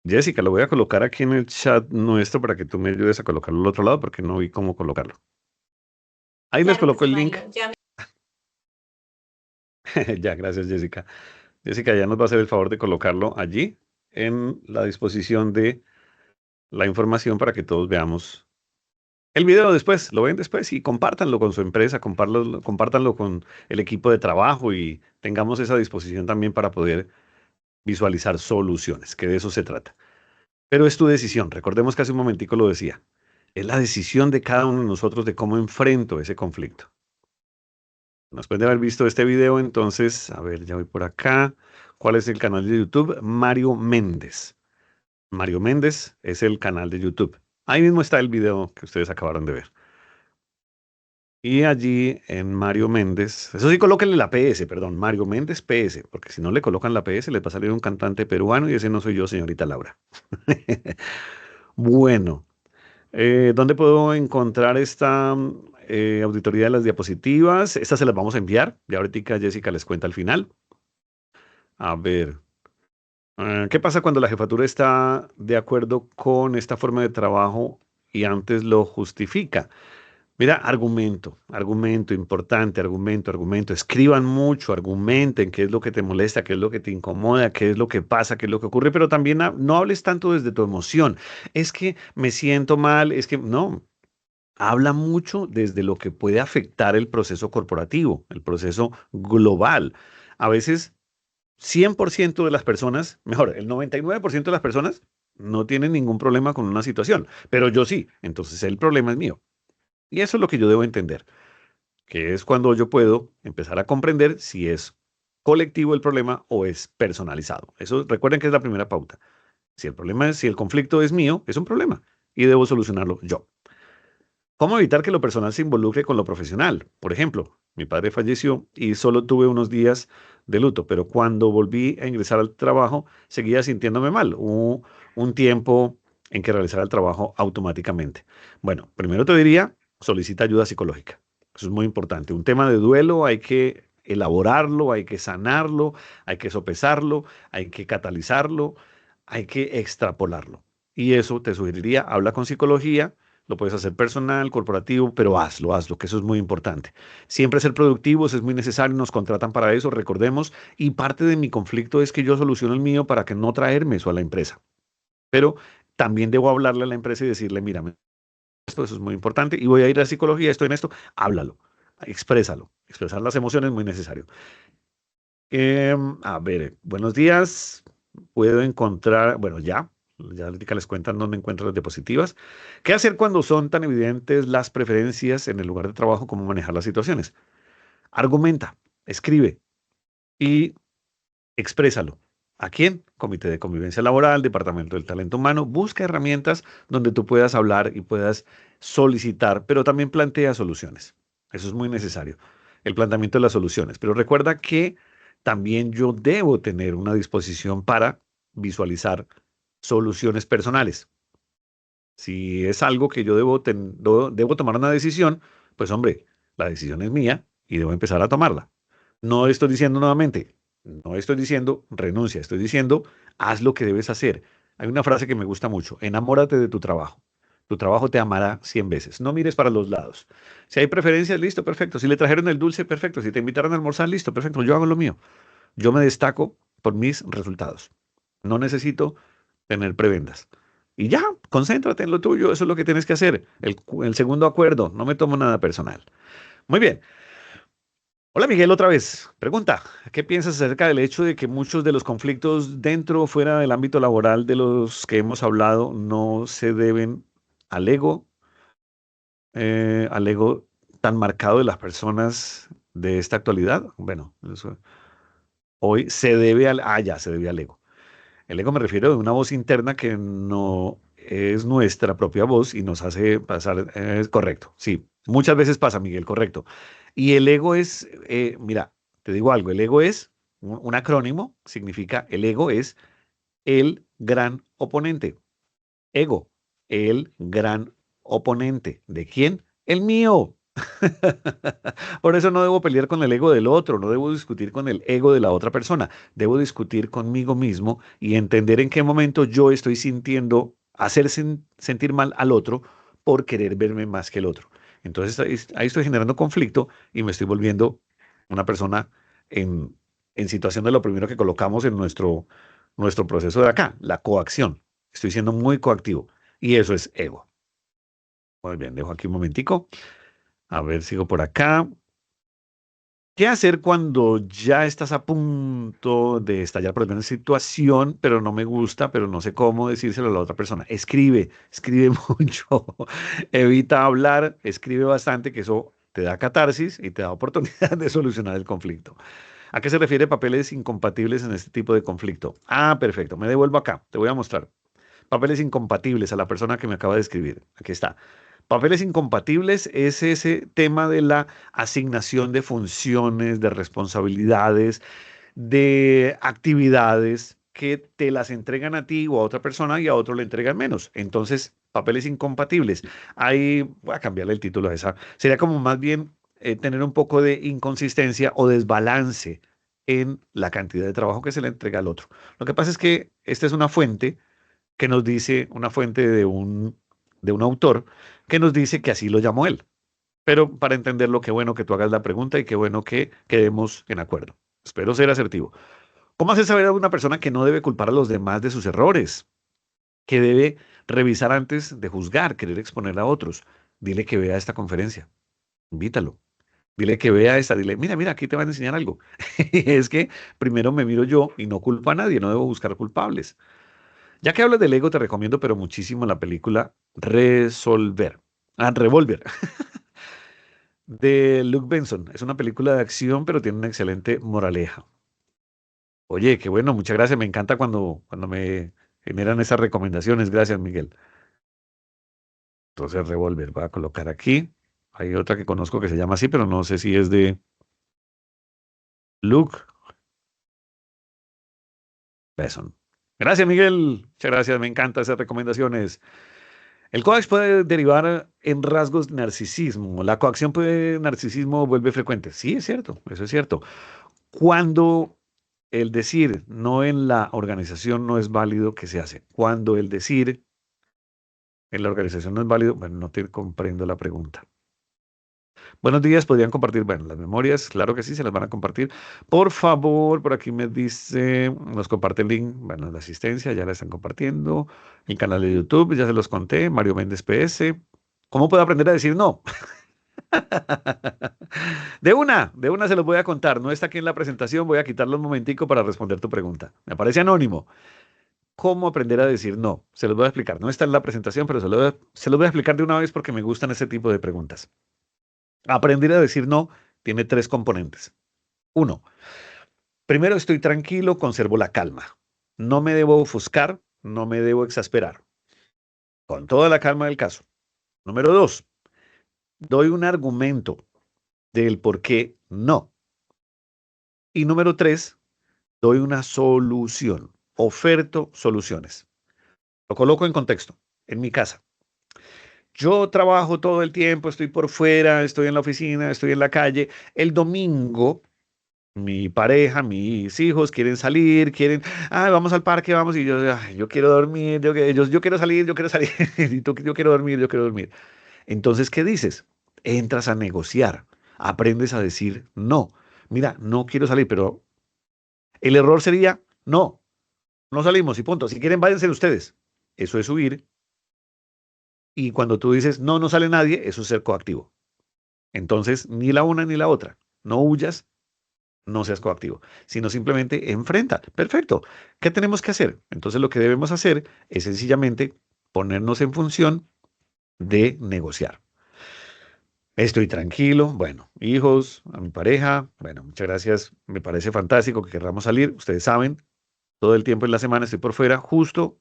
Jessica, lo voy a colocar aquí en el chat nuestro para que tú me ayudes a colocarlo al otro lado porque no vi cómo colocarlo. Ahí les Claro que coloco sí, el link. Mario. Ya Ya, gracias, Jessica. Jessica ya nos va a hacer el favor de colocarlo allí en la disposición de la información para que todos veamos el video después, lo ven después y compártanlo con su empresa, compártanlo con el equipo de trabajo y tengamos esa disposición también para poder visualizar soluciones, que de eso se trata. Pero es tu decisión, recordemos que hace un momentico lo decía, es la decisión de cada uno de nosotros de cómo enfrento ese conflicto. Después de haber visto este video, entonces, a ver, ya voy por acá. ¿Cuál es el canal de YouTube? Mario Méndez. Mario Méndez es el canal de YouTube. Ahí mismo está el video que ustedes acabaron de ver. Y allí en Mario Méndez, eso sí, colóquenle la PS, perdón, Mario Méndez PS, porque si no le colocan la PS, les va a salir un cantante peruano y ese no soy yo, señorita Laura. Bueno, ¿dónde puedo encontrar esta auditoría de las diapositivas? Estas se las vamos a enviar. Ya ahorita Jessica les cuenta al final. A ver, ¿qué pasa cuando la jefatura está de acuerdo con esta forma de trabajo y antes lo justifica? Mira, argumento, importante, argumento. Escriban mucho, argumenten qué es lo que te molesta, qué es lo que te incomoda, qué es lo que pasa, qué es lo que ocurre, pero también no hables tanto desde tu emoción. Es que me siento mal, es que no. Habla mucho desde lo que puede afectar el proceso corporativo, el proceso global. A veces 100% de las personas, mejor, el 99% de las personas no tienen ningún problema con una situación, pero yo sí, entonces el problema es mío. Y eso es lo que yo debo entender, que es cuando yo puedo empezar a comprender si es colectivo el problema o es personalizado. Eso recuerden que es la primera pauta. Si el problema es, si el conflicto es mío, es un problema y debo solucionarlo yo. ¿Cómo evitar que lo personal se involucre con lo profesional? Por ejemplo, mi padre falleció y solo tuve unos días de luto, pero cuando volví a ingresar al trabajo, seguía sintiéndome mal. Hubo un tiempo en que realizara el trabajo automáticamente. Bueno, primero te diría, solicita ayuda psicológica. Eso es muy importante. Un tema de duelo hay que elaborarlo, hay que sanarlo, hay que sopesarlo, hay que catalizarlo, hay que extrapolarlo. Y eso te sugeriría, habla con psicología, lo puedes hacer personal, corporativo, pero hazlo, que eso es muy importante. Siempre ser productivos es muy necesario, nos contratan para eso, recordemos, y parte de mi conflicto es que yo soluciono el mío para que no traerme eso a la empresa. Pero también debo hablarle a la empresa y decirle, mira, esto eso es muy importante y voy a ir a psicología, estoy en esto, háblalo, exprésalo. Expresar las emociones es muy necesario. A ver, buenos días. Puedo encontrar, bueno, ya ahorita les cuentan dónde encuentro las diapositivas. ¿Qué hacer cuando son tan evidentes las preferencias en el lugar de trabajo como manejar las situaciones? Argumenta, escribe y exprésalo. ¿A quién? Comité de Convivencia Laboral, Departamento del Talento Humano. Busca herramientas donde tú puedas hablar y puedas solicitar, pero también plantea soluciones. Eso es muy necesario, el planteamiento de las soluciones. Pero recuerda que también yo debo tener una disposición para visualizar soluciones personales. Si es algo que yo debo tomar una decisión, pues hombre, la decisión es mía y debo empezar a tomarla. No estoy diciendo nuevamente, no estoy diciendo renuncia, estoy diciendo haz lo que debes hacer. Hay una frase que me gusta mucho, enamórate de tu trabajo. Tu trabajo te amará 100 veces. No mires para los lados. Si hay preferencias, listo, perfecto. Si le trajeron el dulce, perfecto. Si te invitaron a almorzar, listo, perfecto. Yo hago lo mío. Yo me destaco por mis resultados. No necesito tener prebendas. Y ya, concéntrate en lo tuyo, eso es lo que tienes que hacer. El segundo acuerdo, no me tomo nada personal. Muy bien. Hola Miguel, otra vez. Pregunta, ¿qué piensas acerca del hecho de que muchos de los conflictos dentro o fuera del ámbito laboral de los que hemos hablado no se deben al al ego tan marcado de las personas de esta actualidad? Bueno, hoy se debe ya, se debe al ego. El ego me refiero a una voz interna que no es nuestra propia voz y nos hace pasar, es correcto, sí, muchas veces pasa, Miguel, correcto. Y el ego es, mira, te digo algo, el ego es un acrónimo, significa, el ego es el gran oponente. Ego, el gran oponente. ¿De quién? El mío. Por eso no debo pelear con el ego del otro, no debo discutir con el ego de la otra persona, debo discutir conmigo mismo y entender en qué momento yo estoy sintiendo hacer sentir mal al otro por querer verme más que el otro. Entonces ahí estoy generando conflicto y me estoy volviendo una persona en, en situación de lo primero que colocamos en nuestro proceso de acá, la coacción. Estoy siendo muy coactivo y eso es ego. Muy bien, dejo aquí un momentico. A ver, sigo por acá. ¿Qué hacer cuando ya estás a punto de estallar por alguna situación, pero no me gusta, pero no sé cómo decírselo a la otra persona? Escribe mucho, evita hablar, escribe bastante, que eso te da catarsis y te da oportunidad de solucionar el conflicto. ¿A qué se refiere papeles incompatibles en este tipo de conflicto? Ah, perfecto, me devuelvo acá, te voy a mostrar. Papeles incompatibles a la persona que me acaba de escribir. Aquí está. Papeles incompatibles es ese tema de la asignación de funciones, de responsabilidades, de actividades que te las entregan a ti o a otra persona y a otro le entregan menos. Entonces, papeles incompatibles. Ahí voy a cambiarle el título a esa. Sería como más bien tener un poco de inconsistencia o desbalance en la cantidad de trabajo que se le entrega al otro. Lo que pasa es que esta es una fuente que nos dice, una fuente de un autor, que nos dice que así lo llamó él. Pero para entenderlo, qué bueno que tú hagas la pregunta y qué bueno que quedemos en acuerdo. Espero ser asertivo. ¿Cómo hacer saber a una persona que no debe culpar a los demás de sus errores? Que debe revisar antes de juzgar, querer exponer a otros. Dile que vea esta conferencia. Invítalo. Dile que vea esta. Dile, mira, mira, aquí te van a enseñar algo. Es que primero me miro yo y no culpo a nadie, no debo buscar culpables. Ya que hablas del ego, te recomiendo pero muchísimo la película Revolver, de Luke Benson. Es una película de acción, pero tiene una excelente moraleja. Oye, qué bueno, muchas gracias. Me encanta cuando me generan esas recomendaciones. Gracias, Miguel. Entonces, Revolver, voy a colocar aquí. Hay otra que conozco que se llama así, pero no sé si es de Luke Benson. Gracias, Miguel. Muchas gracias. Me encantan esas recomendaciones. El códex puede derivar en rasgos de narcisismo. La coacción puede narcisismo vuelve frecuente. Sí, es cierto, eso es cierto. Cuando el decir no en la organización no es válido, ¿qué se hace? Cuando el decir en la organización no es válido, bueno, no te comprendo la pregunta. Buenos días, podrían compartir, bueno, las memorias, claro que sí, se las van a compartir. Por favor, por aquí me dice, nos comparte el link, bueno, la asistencia, ya la están compartiendo. El canal de YouTube, ya se los conté, Mario Méndez PS. ¿Cómo puedo aprender a decir no? De una se los voy a contar. No está aquí en la presentación, voy a quitarlo un momentico para responder tu pregunta. Me parece anónimo. ¿Cómo aprender a decir no? Se los voy a explicar. No está en la presentación, pero se los voy a explicar de una vez porque me gustan ese tipo de preguntas. Aprender a decir no tiene tres componentes. Uno, primero estoy tranquilo, conservo la calma. No me debo ofuscar, no me debo exasperar. Con toda la calma del caso. Número dos, doy un argumento del por qué no. Y número tres, doy una solución. Oferto soluciones. Lo coloco en contexto. En mi casa. Yo trabajo todo el tiempo, estoy por fuera, estoy en la oficina, estoy en la calle. El domingo mi pareja, mis hijos quieren salir, quieren, vamos al parque, vamos, y yo, "Ay, yo quiero dormir, yo quiero salir, y tú, yo quiero dormir, yo quiero dormir. Entonces, ¿qué dices? Entras a negociar, aprendes a decir no. Mira, no quiero salir, pero el error sería no, no salimos y punto. Si quieren, váyanse ustedes. Eso es huir. Y cuando tú dices no, no sale nadie, eso es ser coactivo. Entonces, ni la una ni la otra. No huyas, no seas coactivo, sino simplemente enfrenta. Perfecto. ¿Qué tenemos que hacer? Entonces lo que debemos hacer es sencillamente ponernos en función de negociar. Estoy tranquilo, bueno, hijos, a mi pareja, bueno, muchas gracias, me parece fantástico que queramos salir, ustedes saben, todo el tiempo en la semana estoy por fuera, justo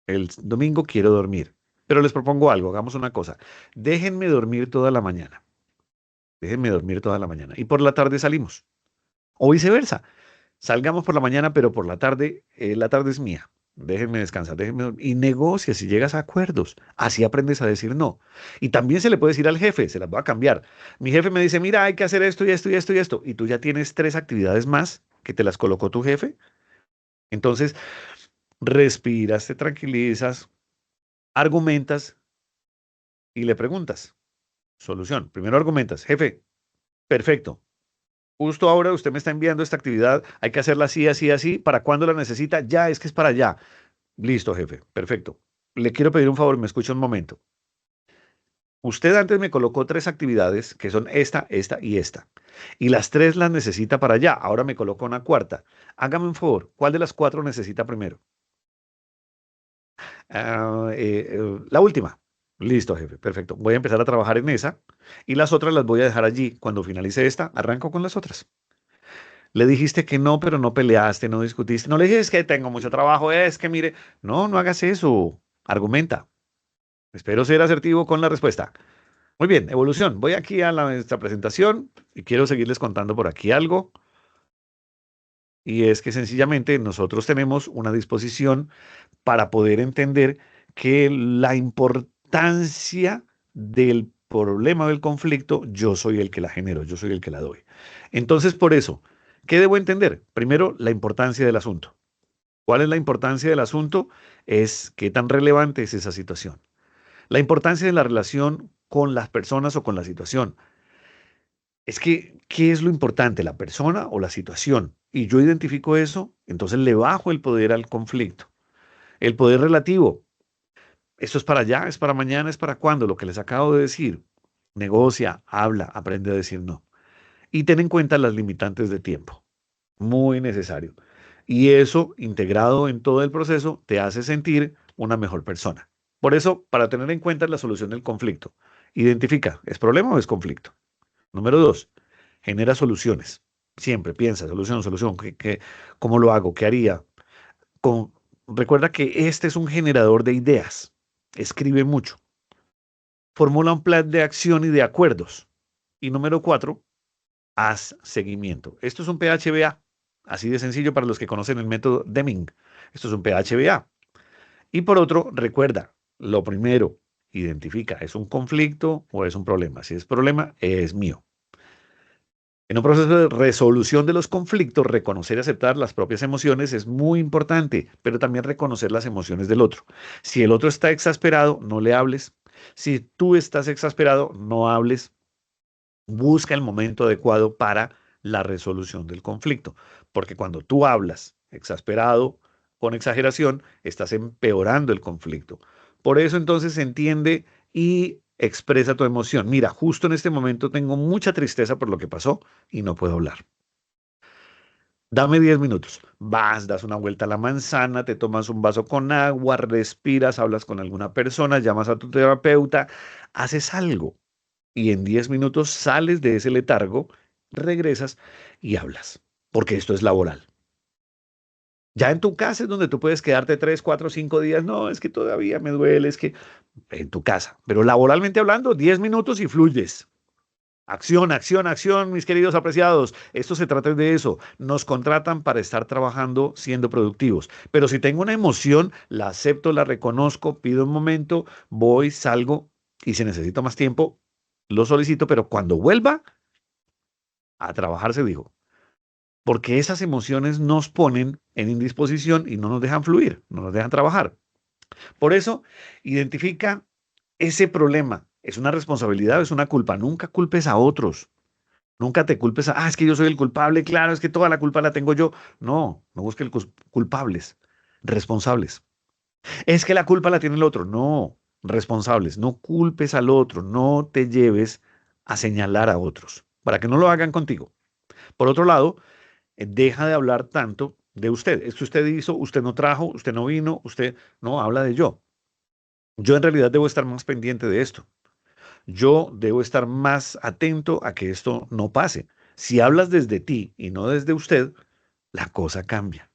el domingo quiero dormir, pero les propongo algo, hagamos una cosa, déjenme dormir toda la mañana, déjenme dormir toda la mañana y por la tarde salimos, o viceversa. Salgamos por la mañana, pero por la tarde es mía. Déjenme descansar, y negocia si llegas a acuerdos. Así aprendes a decir no. Y también se le puede decir al jefe, se las voy a cambiar. Mi jefe me dice, mira, hay que hacer esto y esto y esto y esto. Y tú ya tienes tres actividades más que te las colocó tu jefe. Entonces, respiras, te tranquilizas, argumentas y le preguntas. Solución. Primero argumentas, jefe, perfecto. Justo ahora usted me está enviando esta actividad, hay que hacerla así, así, así. ¿Para cuándo la necesita? Ya, es que es para allá. Listo, jefe. Perfecto. Le quiero pedir un favor, me escucha un momento. Usted antes me colocó tres actividades que son esta y esta. Y las tres las necesita para allá. Ahora me coloca una cuarta. Hágame un favor, ¿cuál de las cuatro necesita primero? La última. Listo, jefe. Perfecto. Voy a empezar a trabajar en esa y las otras las voy a dejar allí. Cuando finalice esta, arranco con las otras. Le dijiste que no, pero no peleaste, no discutiste. No le dijiste es que tengo mucho trabajo, es que mire, no, no hagas eso. Argumenta. Espero ser asertivo con la respuesta. Muy bien, evolución. Voy aquí a nuestra presentación y quiero seguirles contando por aquí algo. Y es que sencillamente nosotros tenemos una disposición para poder entender que la importancia del problema o del conflicto, yo soy el que la genero, yo soy el que la doy. Entonces, por eso, ¿qué debo entender? Primero, la importancia del asunto. ¿Cuál es la importancia del asunto? Es qué tan relevante es esa situación. La importancia de la relación con las personas o con la situación. Es que, ¿qué es lo importante, la persona o la situación? Y yo identifico eso, entonces le bajo el poder al conflicto. El poder relativo, esto es para allá, es para mañana, es para cuándo, lo que les acabo de decir. Negocia, habla, aprende a decir no. Y ten en cuenta las limitantes de tiempo. Muy necesario. Y eso, integrado en todo el proceso, te hace sentir una mejor persona. Por eso, para tener en cuenta la solución del conflicto, identifica, ¿es problema o es conflicto? Número dos, genera soluciones. Siempre piensa, solución, solución. ¿Cómo lo hago? ¿Qué haría? Con, recuerda que este es un generador de ideas. Escribe mucho. Formula un plan de acción y de acuerdos. Y número cuatro, haz seguimiento. Esto es un PHBA. Así de sencillo para los que conocen el método Deming. Esto es un PHBA. Y por otro, recuerda, lo primero, identifica, ¿es un conflicto o es un problema? Si es problema, es mío. En un proceso de resolución de los conflictos, reconocer y aceptar las propias emociones es muy importante, pero también reconocer las emociones del otro. Si el otro está exasperado, no le hables. Si tú estás exasperado, no hables. Busca el momento adecuado para la resolución del conflicto, porque cuando tú hablas exasperado, con exageración, estás empeorando el conflicto. Por eso entonces se entiende y expresa tu emoción. Mira, justo en este momento tengo mucha tristeza por lo que pasó y no puedo hablar. Dame 10 minutos. Vas, das una vuelta a la manzana, te tomas un vaso con agua, respiras, hablas con alguna persona, llamas a tu terapeuta, haces algo y en 10 minutos sales de ese letargo, regresas y hablas, porque esto es laboral. Ya en tu casa es donde tú puedes quedarte 3, 4, 5 días. No, es que todavía me duele, es que en tu casa. Pero laboralmente hablando, 10 minutos y fluyes. Acción, acción, acción, mis queridos apreciados. Esto se trata de eso. Nos contratan para estar trabajando siendo productivos. Pero si tengo una emoción, la acepto, la reconozco, pido un momento, voy, salgo y si necesito más tiempo, lo solicito, pero cuando vuelva a trabajar, se dijo. Porque esas emociones nos ponen en indisposición y no nos dejan fluir, no nos dejan trabajar. Por eso, identifica ese problema. Es una responsabilidad, es una culpa. Nunca culpes a otros. Nunca te culpes es que yo soy el culpable, claro, es que toda la culpa la tengo yo. No, no busques culpables, responsables. Es que la culpa la tiene el otro. No, responsables. No culpes al otro, no te lleves a señalar a otros para que no lo hagan contigo. Por otro lado, deja de hablar tanto de usted. Es que usted hizo, usted no trajo, usted no vino, usted no habla de yo. Yo en realidad debo estar más pendiente de esto. Yo debo estar más atento a que esto no pase. Si hablas desde ti y no desde usted, la cosa cambia.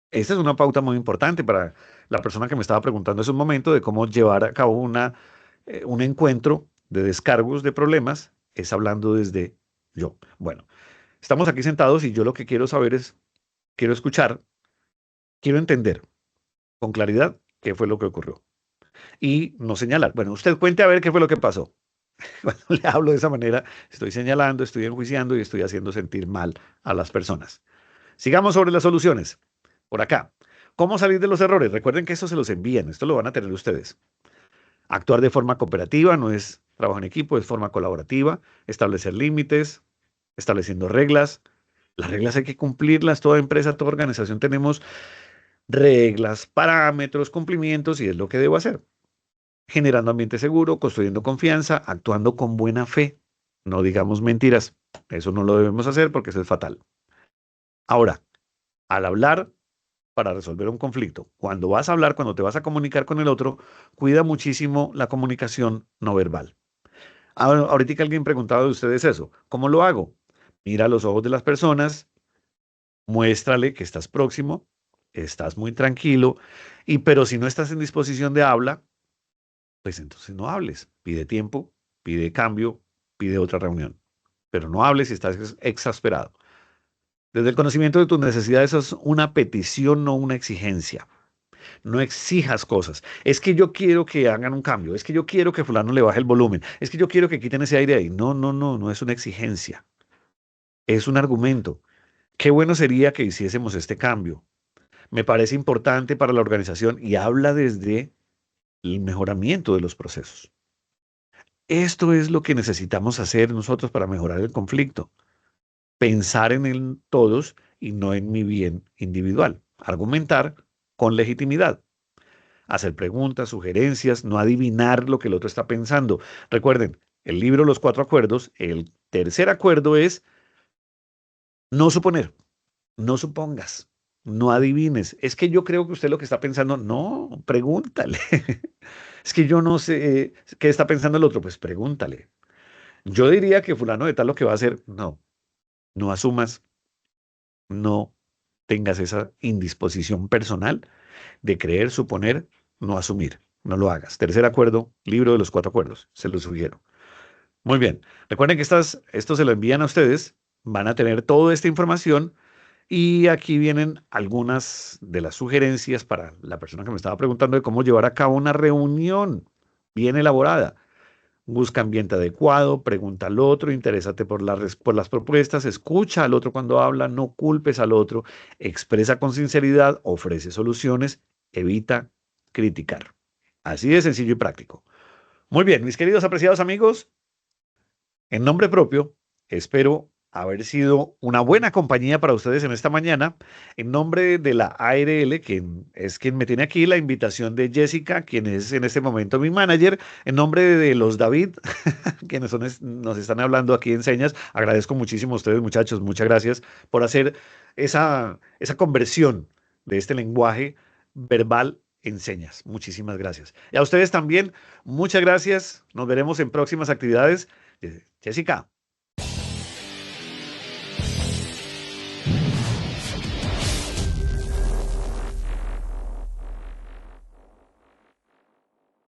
Esta es una pauta muy importante para la persona que me estaba preguntando hace un momento de cómo llevar a cabo un encuentro de descargos de problemas, es hablando desde yo. Bueno, estamos aquí sentados y yo lo que quiero saber es, quiero escuchar, quiero entender con claridad qué fue lo que ocurrió y no señalar. Bueno, usted cuente a ver qué fue lo que pasó. Cuando le hablo de esa manera, estoy señalando, estoy enjuiciando y estoy haciendo sentir mal a las personas. Sigamos sobre las soluciones. Por acá. ¿Cómo salir de los errores? Recuerden que esto se los envían, esto lo van a tener ustedes. Actuar de forma cooperativa no es trabajo en equipo, es forma colaborativa. Establecer límites, estableciendo reglas. Las reglas hay que cumplirlas. Toda empresa, toda organización tenemos reglas, parámetros, cumplimientos y es lo que debo hacer. Generando ambiente seguro, construyendo confianza, actuando con buena fe. No digamos mentiras. Eso no lo debemos hacer porque eso es fatal. Ahora, al hablar para resolver un conflicto, cuando vas a hablar, cuando te vas a comunicar con el otro, cuida muchísimo la comunicación no verbal. Ahorita alguien preguntaba de ustedes eso. ¿Cómo lo hago? Mira a los ojos de las personas, muéstrale que estás próximo, estás muy tranquilo, pero si no estás en disposición de habla, pues entonces no hables. Pide tiempo, pide cambio, pide otra reunión. Pero no hables si estás exasperado. Desde el conocimiento de tus necesidades, eso es una petición, no una exigencia. No exijas cosas. Es que yo quiero que hagan un cambio. Es que yo quiero que fulano le baje el volumen. Es que yo quiero que quiten ese aire ahí. No, no, no, no es una exigencia. Es un argumento. Qué bueno sería que hiciésemos este cambio. Me parece importante para la organización y habla desde el mejoramiento de los procesos. Esto es lo que necesitamos hacer nosotros para mejorar el conflicto. Pensar en el todos y no en mi bien individual. Argumentar con legitimidad. Hacer preguntas, sugerencias, no adivinar lo que el otro está pensando. Recuerden, el libro Los Cuatro Acuerdos, el tercer acuerdo es no suponer, no supongas, no adivines. Es que yo creo que usted lo que está pensando, no, pregúntale. Es que yo no sé qué está pensando el otro, pues pregúntale. Yo diría que fulano de tal lo que va a hacer, no, no asumas, no tengas esa indisposición personal de creer, suponer, no asumir. No lo hagas. Tercer acuerdo, libro de los cuatro acuerdos. Se lo sugiero. Muy bien. Recuerden que esto se lo envían a ustedes. Van a tener toda esta información. Y aquí vienen algunas de las sugerencias para la persona que me estaba preguntando de cómo llevar a cabo una reunión bien elaborada. Busca ambiente adecuado, pregunta al otro, interésate por las propuestas, escucha al otro cuando habla, no culpes al otro, expresa con sinceridad, ofrece soluciones, evita criticar. Así de sencillo y práctico. Muy bien, mis queridos apreciados amigos, en nombre propio, espero haber sido una buena compañía para ustedes en esta mañana. En nombre de la ARL, quien es quien me tiene aquí, la invitación de Jessica, quien es en este momento mi manager. En nombre de los David, quienes nos están hablando aquí en señas, agradezco muchísimo a ustedes, muchachos. Muchas gracias por hacer esa conversión de este lenguaje verbal en señas. Muchísimas gracias. Y a ustedes también, muchas gracias. Nos veremos en próximas actividades. Jessica,